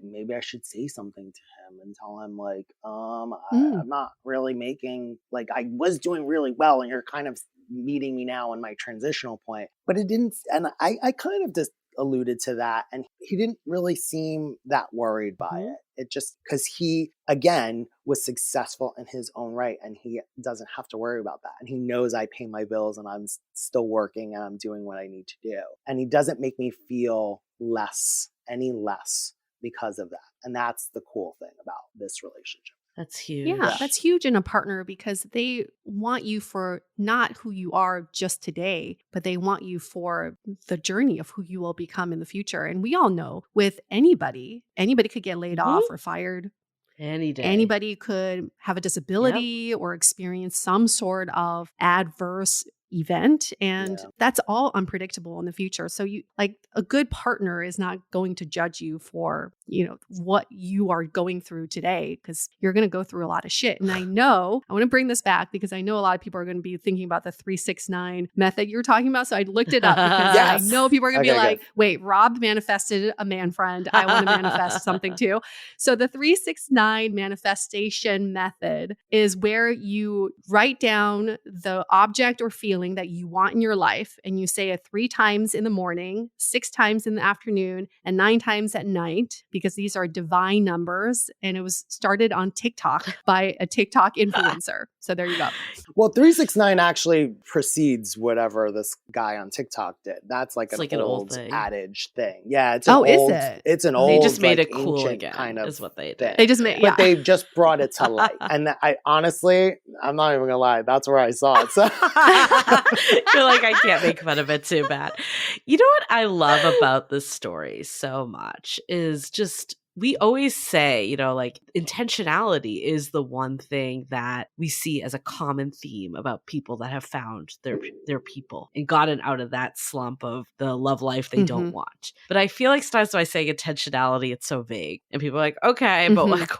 maybe I should say something to him and tell him like, I'm not really making, like, I was doing really well and you're kind of meeting me now in my transitional point. But it didn't, and I kind of just alluded to that, and he didn't really seem that worried by it. It just, because he, again, was successful in his own right, and he doesn't have to worry about that. And he knows I pay my bills and I'm still working and I'm doing what I need to do. And he doesn't make me feel any less because of that. And that's the cool thing about this relationship. That's huge. Yeah, that's huge in a partner, because they want you for not who you are just today, but they want you for the journey of who you will become in the future. And we all know with anybody could get laid off or fired. Any day. Anybody could have a disability or experience some sort of adverse event, and that's all unpredictable in the future. So you, like, a good partner is not going to judge you for, what you are going through today, because you're going to go through a lot of shit. And I want to bring this back because I know a lot of people are going to be thinking about the 3-6-9 method you're talking about. So I looked it up because I know people are going to be like, wait, Rob manifested a man friend. I want to manifest something too. So the 3-6-9 manifestation method is where you write down the object or feeling that you want in your life, and you say it 3 times in the morning, 6 times in the afternoon, and 9 times at night, because these are divine numbers. And it was started on TikTok by a TikTok influencer. So there you go. Well, 369 actually precedes whatever this guy on TikTok did. That's like It's an like an old old thing. adage thing. Yeah, it's Is it? it's an They old, just made like, it cool ancient again, kind of is what they thing. did. They just made, But they just brought it to light. And I honestly, I'm not even gonna lie, that's where I saw it. So You're like, I can't make fun of it too bad. You know what I love about this story so much is just we always say, you know, like intentionality is the one thing that we see as a common theme about people that have found their people and gotten out of that slump of the love life they don't want. But I feel like sometimes by saying intentionality, it's so vague. And people are like, okay, but like,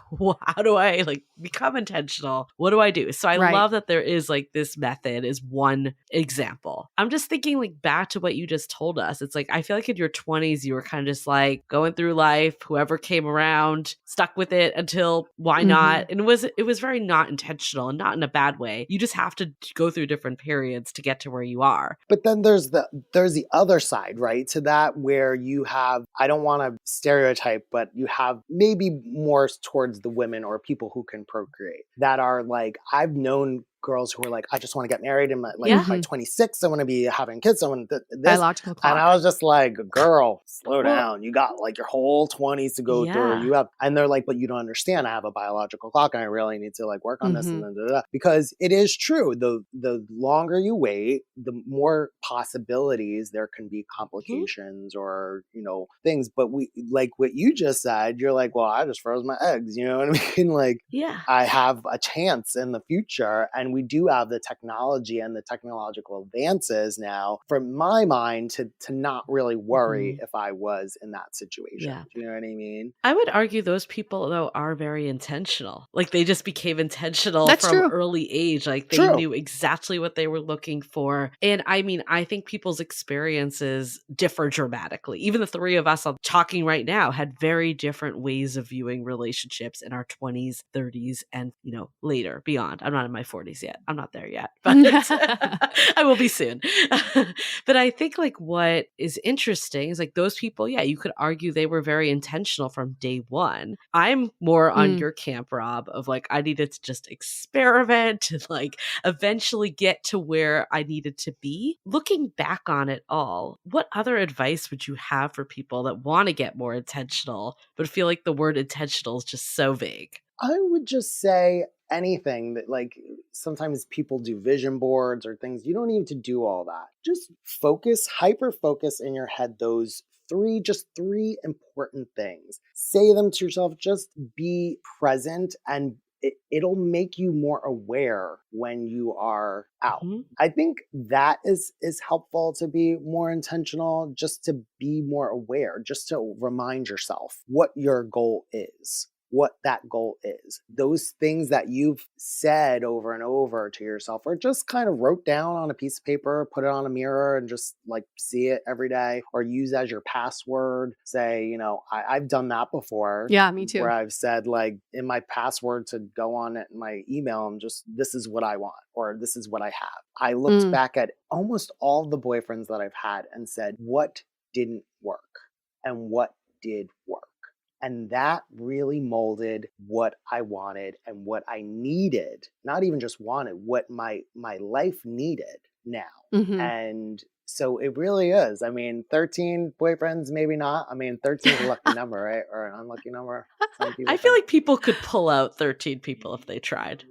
how do I like become intentional? What do I do? So I love that there is like this method is one example. I'm just thinking like back to what you just told us. It's like, I feel like in your 20s, you were kind of just like going through life, whoever came around, stuck with it until why not? And it was very not intentional and not in a bad way. You just have to go through different periods to get to where you are. But then there's the other side, right? To that where you have, I don't want to stereotype, but you have maybe more towards the women or people who can procreate that are like, I've known girls who are like, I just want to get married and by 26, I want to be having kids. I want this. Biological clock. And I was just like, girl, slow down. You got like your whole 20s to go through. You have, and they're like, but you don't understand. I have a biological clock and I really need to like work on this and then because it is true. The longer you wait, the more possibilities there can be complications or, you know, things. But we, like what you just said, you're like, well, I just froze my eggs. You know what I mean? Like, I have a chance in the future. And we do have the technology and the technological advances now, from my mind, to not really worry if I was in that situation. Do you know what I mean? I would argue those people, though, are very intentional. Like, they just became intentional from early age. Like, they knew exactly what they were looking for. And I mean, I think people's experiences differ dramatically. Even the three of us talking right now had very different ways of viewing relationships in our 20s, 30s, and, you know, later, beyond. I'm not in my 40s yet. I'm not there yet, but I will be soon. But I think like what is interesting is like those people, you could argue they were very intentional from day one. I'm more on your camp, Rob, of like, I needed to just experiment and like eventually get to where I needed to be. Looking back on it all, what other advice would you have for people that want to get more intentional, but feel like the word intentional is just so vague? I would just say anything that, like, sometimes people do vision boards or things. You don't need to do all that. Just hyper focus in your head those three important things. Say them to yourself. Just be present, and it'll make you more aware when you are out. I think that is helpful, to be more intentional, just to be more aware, just to remind yourself what your goal is. What that goal is. Those things that you've said over and over to yourself, or just kind of wrote down on a piece of paper, put it on a mirror and just like see it every day, or use as your password. Say, you know, I've done that before. Yeah, me too. Where I've said like in my password to go on it, my email, and just, this is what I want, or this is what I have. I looked back at almost all the boyfriends that I've had and said, what didn't work and what did work. And that really molded what I wanted and what I needed, not even just wanted, what my life needed now. And so it really is. I mean, 13 boyfriends, maybe not. I mean, 13 is a lucky number, right? Or an unlucky number. I feel like people could pull out 13 people if they tried.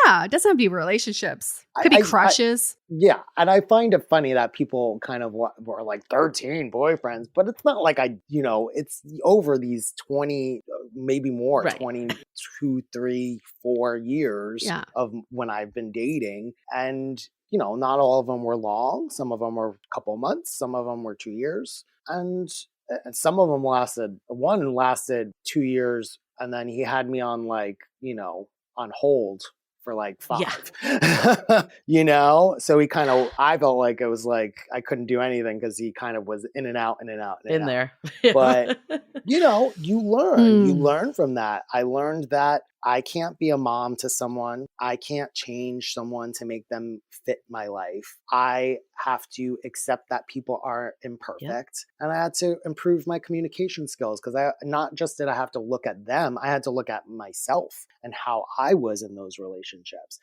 Yeah, it doesn't have to be relationships. It could be crushes. Yeah, and I find it funny that people kind of were like 13 boyfriends, but it's not like it's over these 20, maybe more, 22, 3, 4 years of when I've been dating. And, you know, not all of them were long. Some of them were a couple months. Some of them were 2 years. And some of them one lasted 2 years. And then he had me on on hold for like 5, you know? So I felt like it was like, I couldn't do anything because he kind of was in and out. There. But, you know, you learn from that. I learned that I can't be a mom to someone. I can't change someone to make them fit my life. I have to accept that people are imperfect. And I had to improve my communication skills, because not just did I have to look at them, I had to look at myself and how I was in those relationships.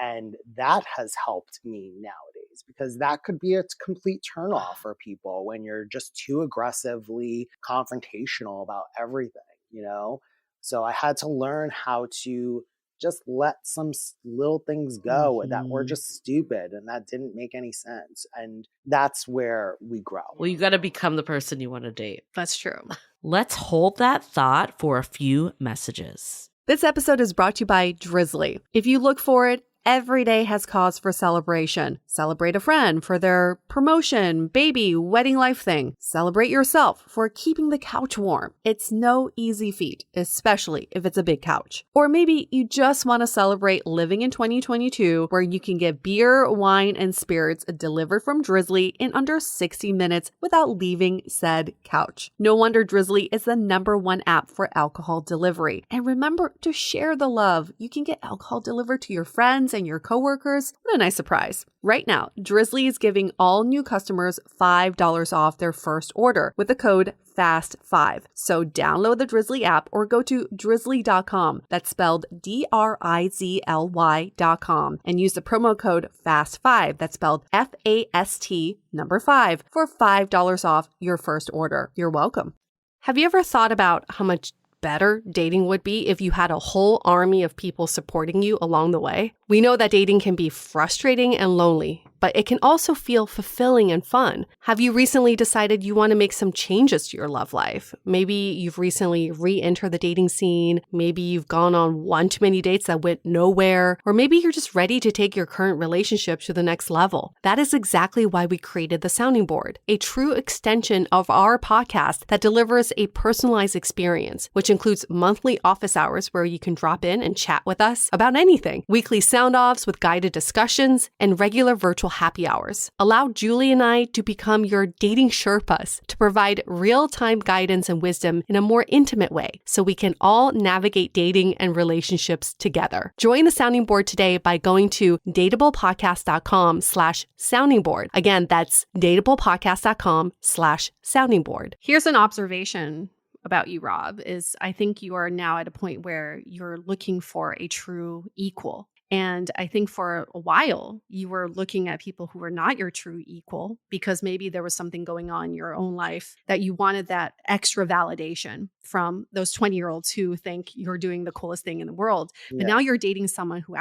And that has helped me nowadays, because that could be a complete turnoff for people when you're just too aggressively confrontational about everything, you know? So I had to learn how to just let some little things go that were just stupid and that didn't make any sense. And that's where we grow. Well, you got to become the person you want to date. That's true. Let's hold that thought for a few messages. This episode is brought to you by Drizzly. If you look for it, every day has cause for celebration. Celebrate a friend for their promotion, baby, wedding life thing. Celebrate yourself for keeping the couch warm. It's no easy feat, especially if it's a big couch. Or maybe you just want to celebrate living in 2022, where you can get beer, wine, and spirits delivered from Drizzly in under 60 minutes without leaving said couch. No wonder Drizzly is the #1 app for alcohol delivery. And remember to share the love. You can get alcohol delivered to your friends and your coworkers. What a nice surprise. Right now, Drizzly is giving all new customers $5 off their first order with the code FAST5. So download the Drizzly app or go to drizzly.com. That's spelled DRIZLY.com, and use the promo code FAST5. That's spelled FAST 5 for $5 off your first order. You're welcome. Have you ever thought about how much better dating would be if you had a whole army of people supporting you along the way? We know that dating can be frustrating and lonely, but it can also feel fulfilling and fun. Have you recently decided you want to make some changes to your love life? Maybe you've recently re-entered the dating scene. Maybe you've gone on one too many dates that went nowhere. Or maybe you're just ready to take your current relationship to the next level. That is exactly why we created the Sounding Board, a true extension of our podcast that delivers a personalized experience, which includes monthly office hours where you can drop in and chat with us about anything, weekly sound-offs with guided discussions, and regular virtual happy hours. Allow Julie and I to become your dating Sherpas to provide real-time guidance and wisdom in a more intimate way so we can all navigate dating and relationships together. Join the Sounding Board today by going to dateablepodcast.com/sounding board. Again, that's dateablepodcast.com/sounding board. Here's an observation about you, Rob, is I think you are now at a point where you're looking for a true equal. And I think for a while, you were looking at people who were not your true equal because maybe there was something going on in your own life that you wanted that extra validation from those 20-year-olds who think you're doing the coolest thing in the world. Yeah. But now you're dating someone who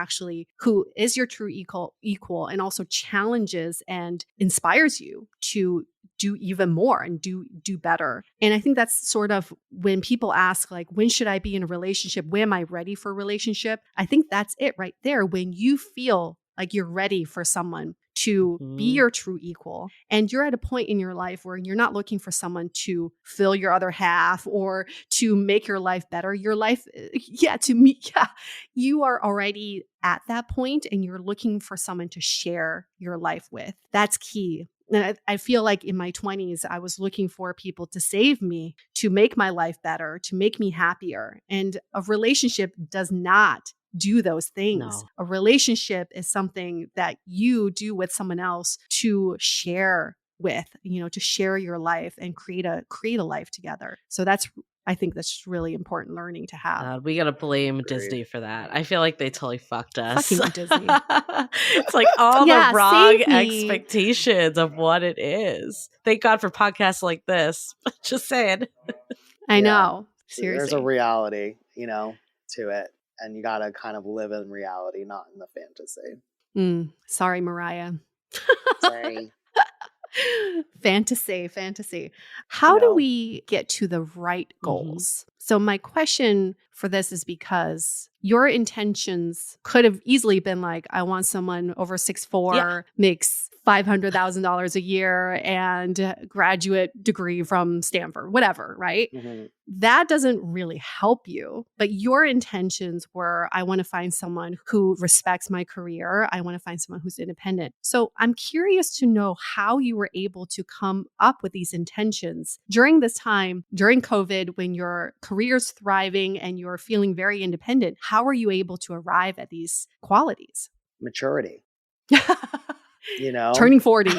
is your true equal and also challenges and inspires you to do even more and do better. And I think that's sort of when people ask, like, when should I be in a relationship? When am I ready for a relationship? I think that's it right there. When you feel like you're ready for someone to be your true equal, and you're at a point in your life where you're not looking for someone to fill your other half or to make your life better. Your life, you are already at that point and you're looking for someone to share your life with. That's key. And I feel like in my 20s, I was looking for people to save me, to make my life better, to make me happier. And a relationship does not do those things. No. A relationship is something that you do with someone else to share with, to share your life and create a life together. So I think that's really important learning to have. We got to blame Disney for that. I feel like they totally fucked us. Fucking Disney. It's like all the wrong expectations of what it is. Thank God for podcasts like this. Just saying. I know. Seriously. There's a reality, to it. And you got to kind of live in reality, not in the fantasy. Sorry, Mariah. Sorry. Fantasy. How do we get to the right goals? So my question for this is because your intentions could have easily been like, I want someone over 6'4", makes $500,000 a year and graduate degree from Stanford, whatever, right? Mm-hmm. That doesn't really help you. But your intentions were, I want to find someone who respects my career. I want to find someone who's independent. So I'm curious to know how you were able to come up with these intentions during this time, during COVID, when your career's thriving and you're feeling very independent. How are you able to arrive at these qualities? Maturity. Turning 40.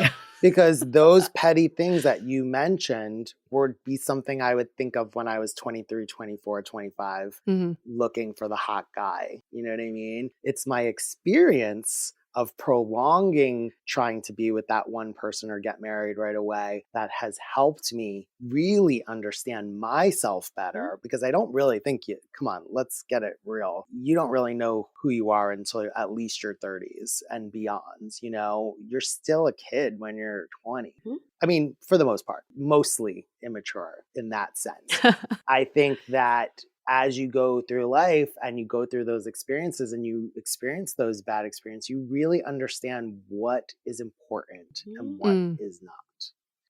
Because those petty things that you mentioned would be something I would think of when I was 23, 24, 25, looking for the hot guy. You know what I mean? It's my experience of prolonging trying to be with that one person or get married right away that has helped me really understand myself better, because I don't really think come on, let's get it real. You don't really know who you are until at least your 30s and beyond. You know, you're still a kid when you're 20. I mean, for the most part, mostly immature in that sense. I think that as you go through life and you go through those experiences and you experience those bad experiences, you really understand what is important and what is not.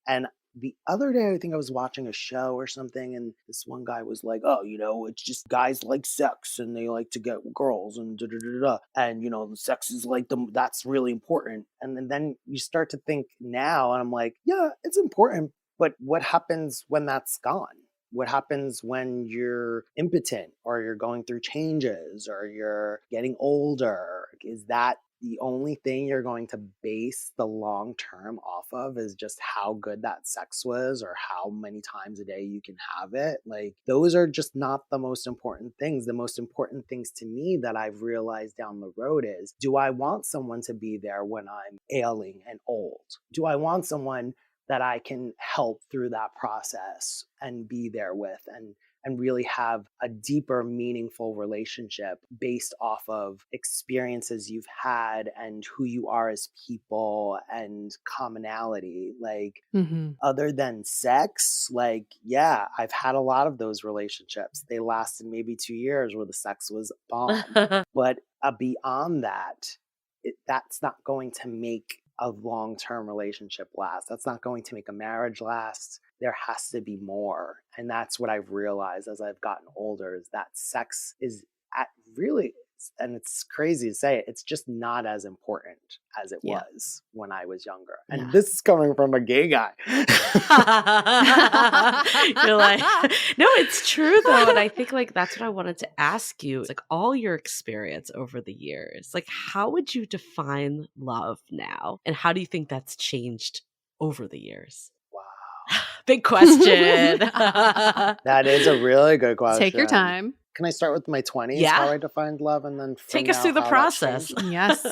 And the other day, I think I was watching a show or something, and this one guy was like, oh, you know, it's just guys like sex and they like to get girls and da da da da. And, you know, the sex is like that's really important. And then you start to think now, and I'm like, yeah, it's important. But what happens when that's gone? What happens when you're impotent or you're going through changes or you're getting older? Is that the only thing you're going to base the long term off of, is just how good that sex was or how many times a day you can have it? Like, those are just not the most important things. The most important things to me that I've realized down the road is, do I want someone to be there when I'm ailing and old? Do I want someone that I can help through that process and be there with and really have a deeper, meaningful relationship based off of experiences you've had and who you are as people and commonality? Like, other than sex, like, yeah, I've had a lot of those relationships. They lasted maybe 2 years where the sex was bomb. But beyond that, that's not going to make a long-term relationship last. That's not going to make a marriage last. There has to be more. And that's what I've realized as I've gotten older, is that sex is really, and it's crazy to say it, it's just not as important as it was when I was younger. And this is coming from a gay guy. You're like, no, it's true though. And I think like that's what I wanted to ask you. It's like all your experience over the years, like how would you define love now? And how do you think that's changed over the years? Wow. Big question. That is a really good question. Take your time. Can I start with my 20s, Yeah. how I defined love, and then take us through the process? Yes.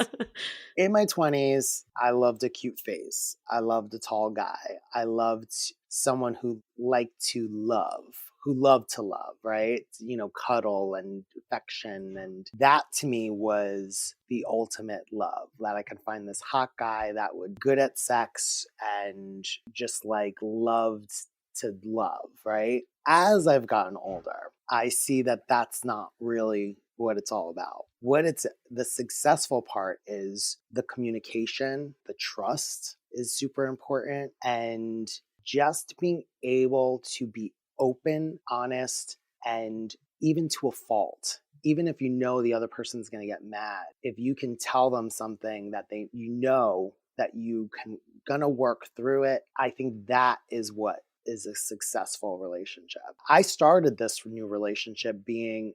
In my 20s, I loved a cute face. I loved a tall guy. I loved someone who liked to love, who loved to love, right? You know, cuddle and affection. And that to me was the ultimate love, that I could find this hot guy that was good at sex and just like loved to love, right? As I've gotten older, I see that that's not really what it's all about. The successful part is the communication, the trust is super important, and just being able to be open, honest, and even to a fault. Even if you know the other person's going to get mad, if you can tell them something that that you can gonna work through it, I think that is what is a successful relationship. I started this new relationship being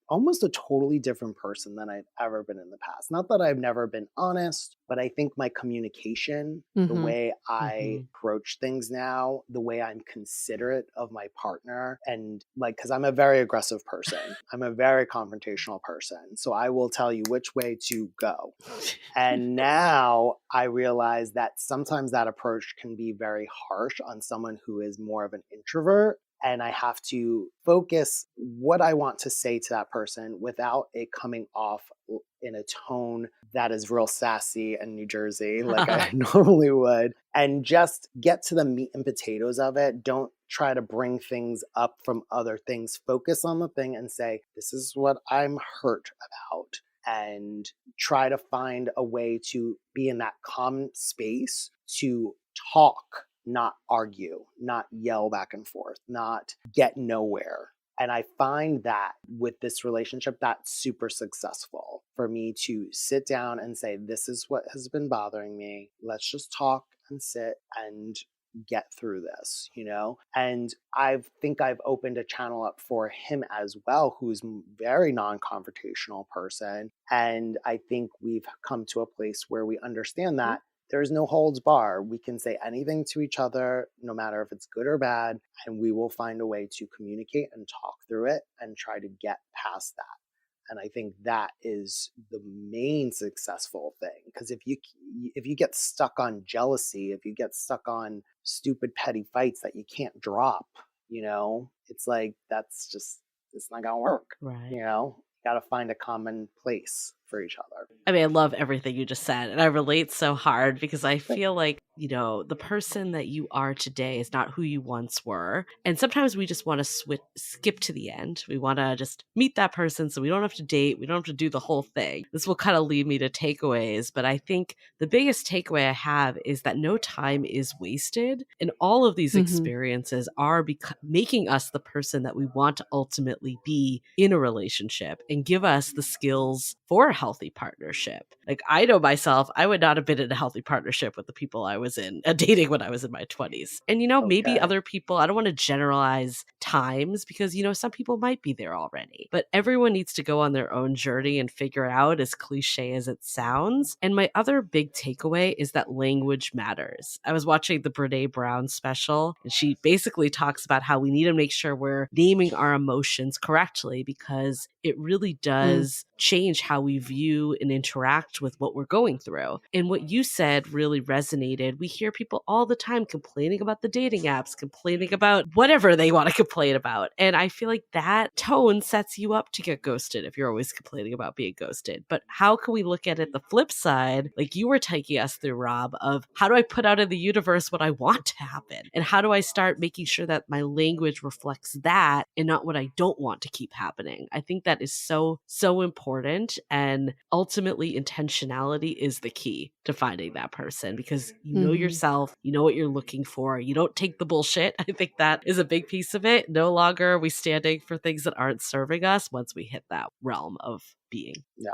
almost a totally different person than I've ever been in the past. Not that I've never been honest, but I think my communication, the way I approach things now, the way I'm considerate of my partner, and like, because I'm a very aggressive person, I'm a very confrontational person, so I will tell you which way to go. And now I realize that sometimes that approach can be very harsh on someone who is more of an introvert. And I have to focus what I want to say to that person without it coming off in a tone that is real sassy and New Jersey, like I normally would, and just get to the meat and potatoes of it. Don't try to bring things up from other things. Focus on the thing and say, this is what I'm hurt about. And try to find a way to be in that calm space to talk, not argue, not yell back and forth, not get nowhere. And I find that with this relationship, that's super successful for me to sit down and say, this is what has been bothering me. Let's just talk and sit and get through this, you know? And I think I've opened a channel up for him as well, who's a very non-confrontational person. And I think we've come to a place where we understand that There's no holds bar. We can say anything to each other, no matter if it's good or bad, and we will find a way to communicate and talk through it and try to get past that. And I think that is the main successful thing. Because if you get stuck on jealousy, if you get stuck on stupid petty fights that you can't drop, it's like it's not gonna work. Right. You got to find a common place for each other. I mean, I love everything you just said, and I relate so hard because I feel like, the person that you are today is not who you once were. And sometimes we just want to skip to the end. We want to just meet that person so we don't have to date. We don't have to do the whole thing. This will kind of lead me to takeaways. But I think the biggest takeaway I have is that no time is wasted. And all of these experiences are making us the person that we want to ultimately be in a relationship and give us the skills for a healthy partnership. Like, I know myself, I would not have been in a healthy partnership with the people I was in dating when I was in my 20s. And, maybe other people, I don't want to generalize times because, some people might be there already, but everyone needs to go on their own journey and figure it out, as cliche as it sounds. And my other big takeaway is that language matters. I was watching the Brene Brown special, and she basically talks about how we need to make sure we're naming our emotions correctly because it really does change how we view and interact with what we're going through. And what you said really resonated. We hear people all the time complaining about the dating apps, complaining about whatever they want to complain about. And I feel like that tone sets you up to get ghosted if you're always complaining about being ghosted. But how can we look at it the flip side, like you were taking us through, Rob, of how do I put out in the universe what I want to happen? And how do I start making sure that my language reflects that and not what I don't want to keep happening? I think that is so, so important. And ultimately, intentionality is the key to finding that person because you know yourself, you know what you're looking for. You don't take the bullshit. I think that is a big piece of it. No longer are we standing for things that aren't serving us once we hit that realm of being. Yeah,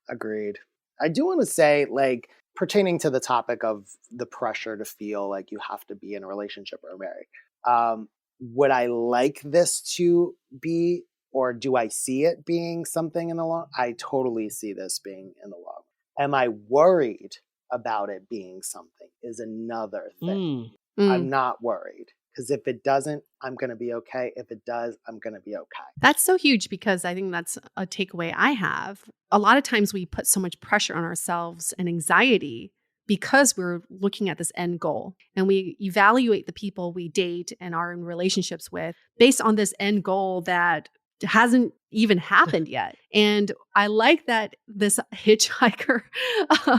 agreed. I do want to say, like, pertaining to the topic of the pressure to feel like you have to be in a relationship or married, would I like this to be, or do I see it being something in the long? I totally see this being in the long. Am I worried about it being something is another thing. I'm not worried because if it doesn't, I'm going to be okay. If it does, I'm going to be okay. That's so huge because I think that's a takeaway I have. A lot of times we put so much pressure on ourselves and anxiety because we're looking at this end goal and we evaluate the people we date and are in relationships with based on this end goal that hasn't even happened yet. And I like that this hitchhiker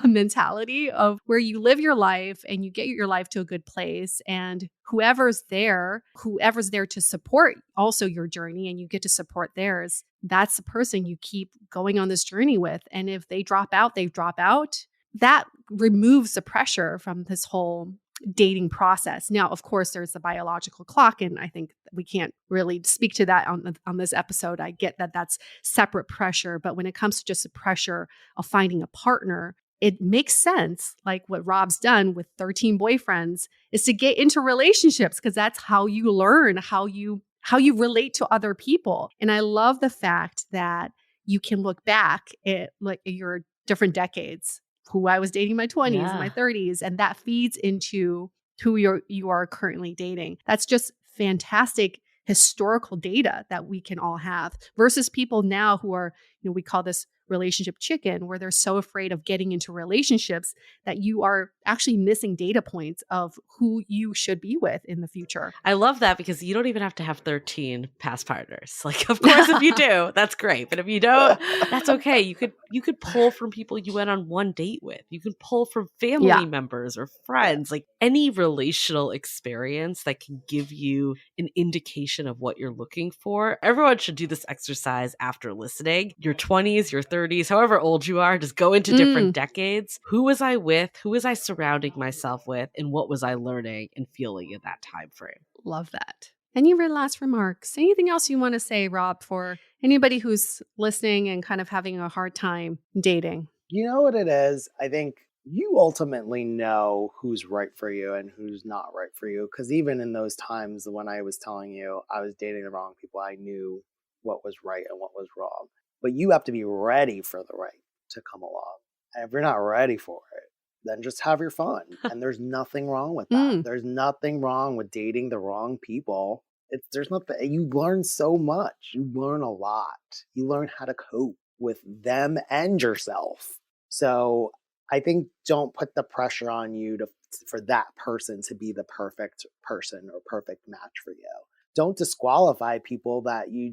mentality of where you live your life and you get your life to a good place and whoever's there to support also your journey and you get to support theirs, that's the person you keep going on this journey with. And if they drop out, they drop out. That removes the pressure from this whole dating process. Now, of course, there's the biological clock, and I think we can't really speak to that on this episode. I get that that's separate pressure, but when it comes to just the pressure of finding a partner, it makes sense, like what Rob's done with 13 boyfriends, is to get into relationships because that's how you learn how you relate to other people. And I love the fact that you can look back at like your different decades, who I was dating in my 20s and my 30s, and that feeds into who you are currently dating. That's just fantastic historical data that we can all have versus people now who are, we call this relationship chicken, where they're so afraid of getting into relationships that you are actually missing data points of who you should be with in the future. I love that because you don't even have to have 13 past partners. Like, of course, if you do, that's great. But if you don't, that's okay. You could pull from people you went on one date with. You can pull from family members or friends, like any relational experience that can give you an indication of what you're looking for. Everyone should do this exercise after listening. Your 20s, your 30s, however old you are, just go into different decades. Who was I with? Who was I surrounding myself with? And what was I learning and feeling in that time frame? Love that. Any last remarks? Anything else you want to say, Rob, for anybody who's listening and kind of having a hard time dating? You know what it is? I think you ultimately know who's right for you and who's not right for you. Because even in those times when I was telling you I was dating the wrong people, I knew what was right and what was wrong. But you have to be ready for the right to come along. And if you're not ready for it, then just have your fun. And there's nothing wrong with that. There's nothing wrong with dating the wrong people. There's nothing. You learn so much. You learn a lot. You learn how to cope with them and yourself. So I think don't put the pressure on you for that person to be the perfect person or perfect match for you. Don't disqualify people that you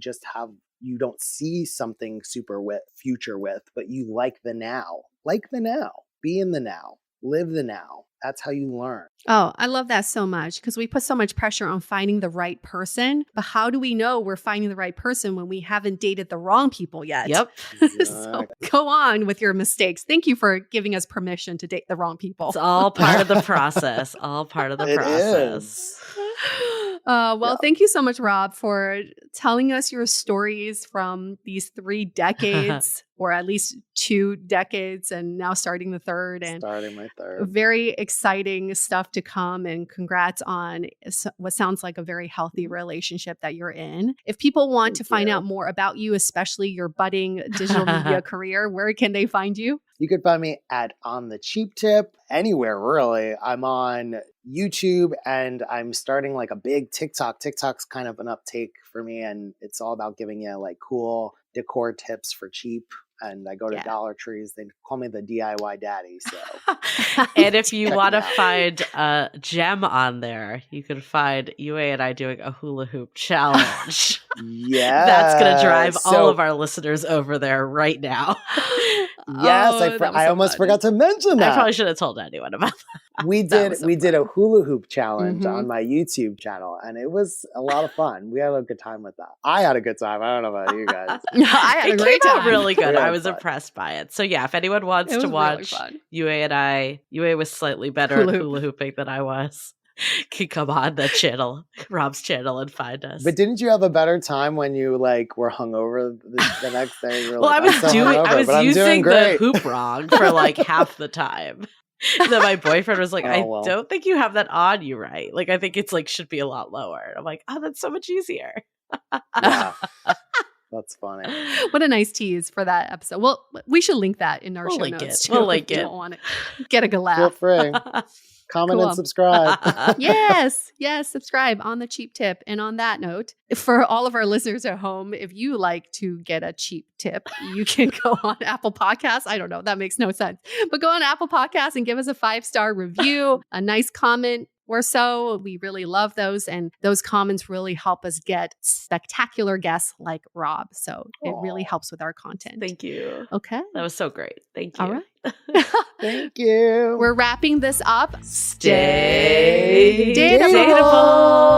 don't see something super future with, but you like the now. Like the now. Be in the now. Live the now. That's how you learn. Oh, I love that so much because we put so much pressure on finding the right person. But how do we know we're finding the right person when we haven't dated the wrong people yet? Yep. So go on with your mistakes. Thank you for giving us permission to date the wrong people. It's all part of the process. All part of the process. Thank you so much, Rob, for telling us your stories from these 3 decades, or at least 2 decades, and now starting the third. And starting my third. Very exciting stuff to come. And congrats on what sounds like a very healthy relationship that you're in. If people want to find out more about you, especially your budding digital media career, where can they find you? You can find me at On the Cheap Tip, anywhere really. I'm on YouTube and I'm starting like a big TikTok. TikTok's kind of an uptake for me, and it's all about giving you like cool decor tips for cheap. And I go to Dollar Trees. They call me the DIY daddy. So, and if you want to find a gem on there, you can find UA and I doing a hula hoop challenge. Yeah, that's going to drive all of our listeners over there right now. Yes, I almost forgot to mention that. I probably should have told anyone about that. We did a hula hoop challenge on my YouTube channel, and it was a lot of fun. We had a good time with that. I had a good time. I don't know about you guys. I had a great time. It came out really good. I was impressed by it. So yeah, if anyone wants to watch UA and I, UA was slightly better at hula hooping than I was. Can come on the channel, Rob's channel, and find us. But didn't you have a better time when you like were hungover the next day? You were well, I was using the hoop wrong for like half the time. Then my boyfriend was like, I don't think you have that on you right. Like, I think it's like should be a lot lower. I'm like, oh, that's so much easier. Yeah. That's funny. What a nice tease for that episode. Well, we should link that in our show notes too. We'll link it. You don't want to get a laugh. Feel free. Comment and subscribe. Yes, subscribe on the cheap tip. And on that note, for all of our listeners at home, if you like to get a cheap tip, you can go on Apple Podcasts. I don't know, that makes no sense. But go on Apple Podcasts and give us a 5-star review, a nice comment or so. We really love those. And those comments really help us get spectacular guests like Rob. So it really helps with our content. Thank you. Okay. That was so great. Thank you. All right. Thank you. We're wrapping this up. Stay dateable.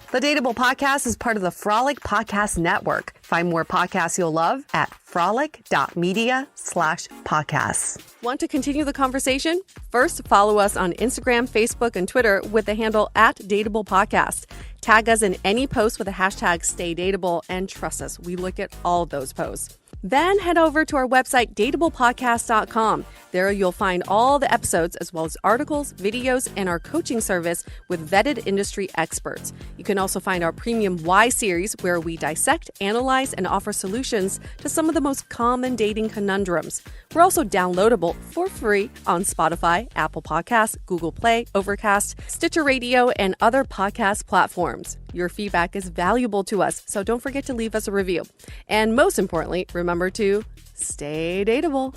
The Dateable Podcast is part of the Frolic Podcast Network. Find more podcasts you'll love at frolic.media/podcasts. Want to continue the conversation? First, follow us on Instagram, Facebook, and Twitter with the handle @DateablePodcast. Tag us in any post with the hashtag StayDateable, and trust us, we look at all of those posts. Then head over to our website, dateablepodcast.com. There you'll find all the episodes as well as articles, videos, and our coaching service with vetted industry experts. You can also find our premium Why series where we dissect, analyze, and offer solutions to some of the most common dating conundrums. We're also downloadable for free on Spotify, Apple Podcasts, Google Play, Overcast, Stitcher Radio, and other podcast platforms. Your feedback is valuable to us, so don't forget to leave us a review. And most importantly, remember to stay dateable.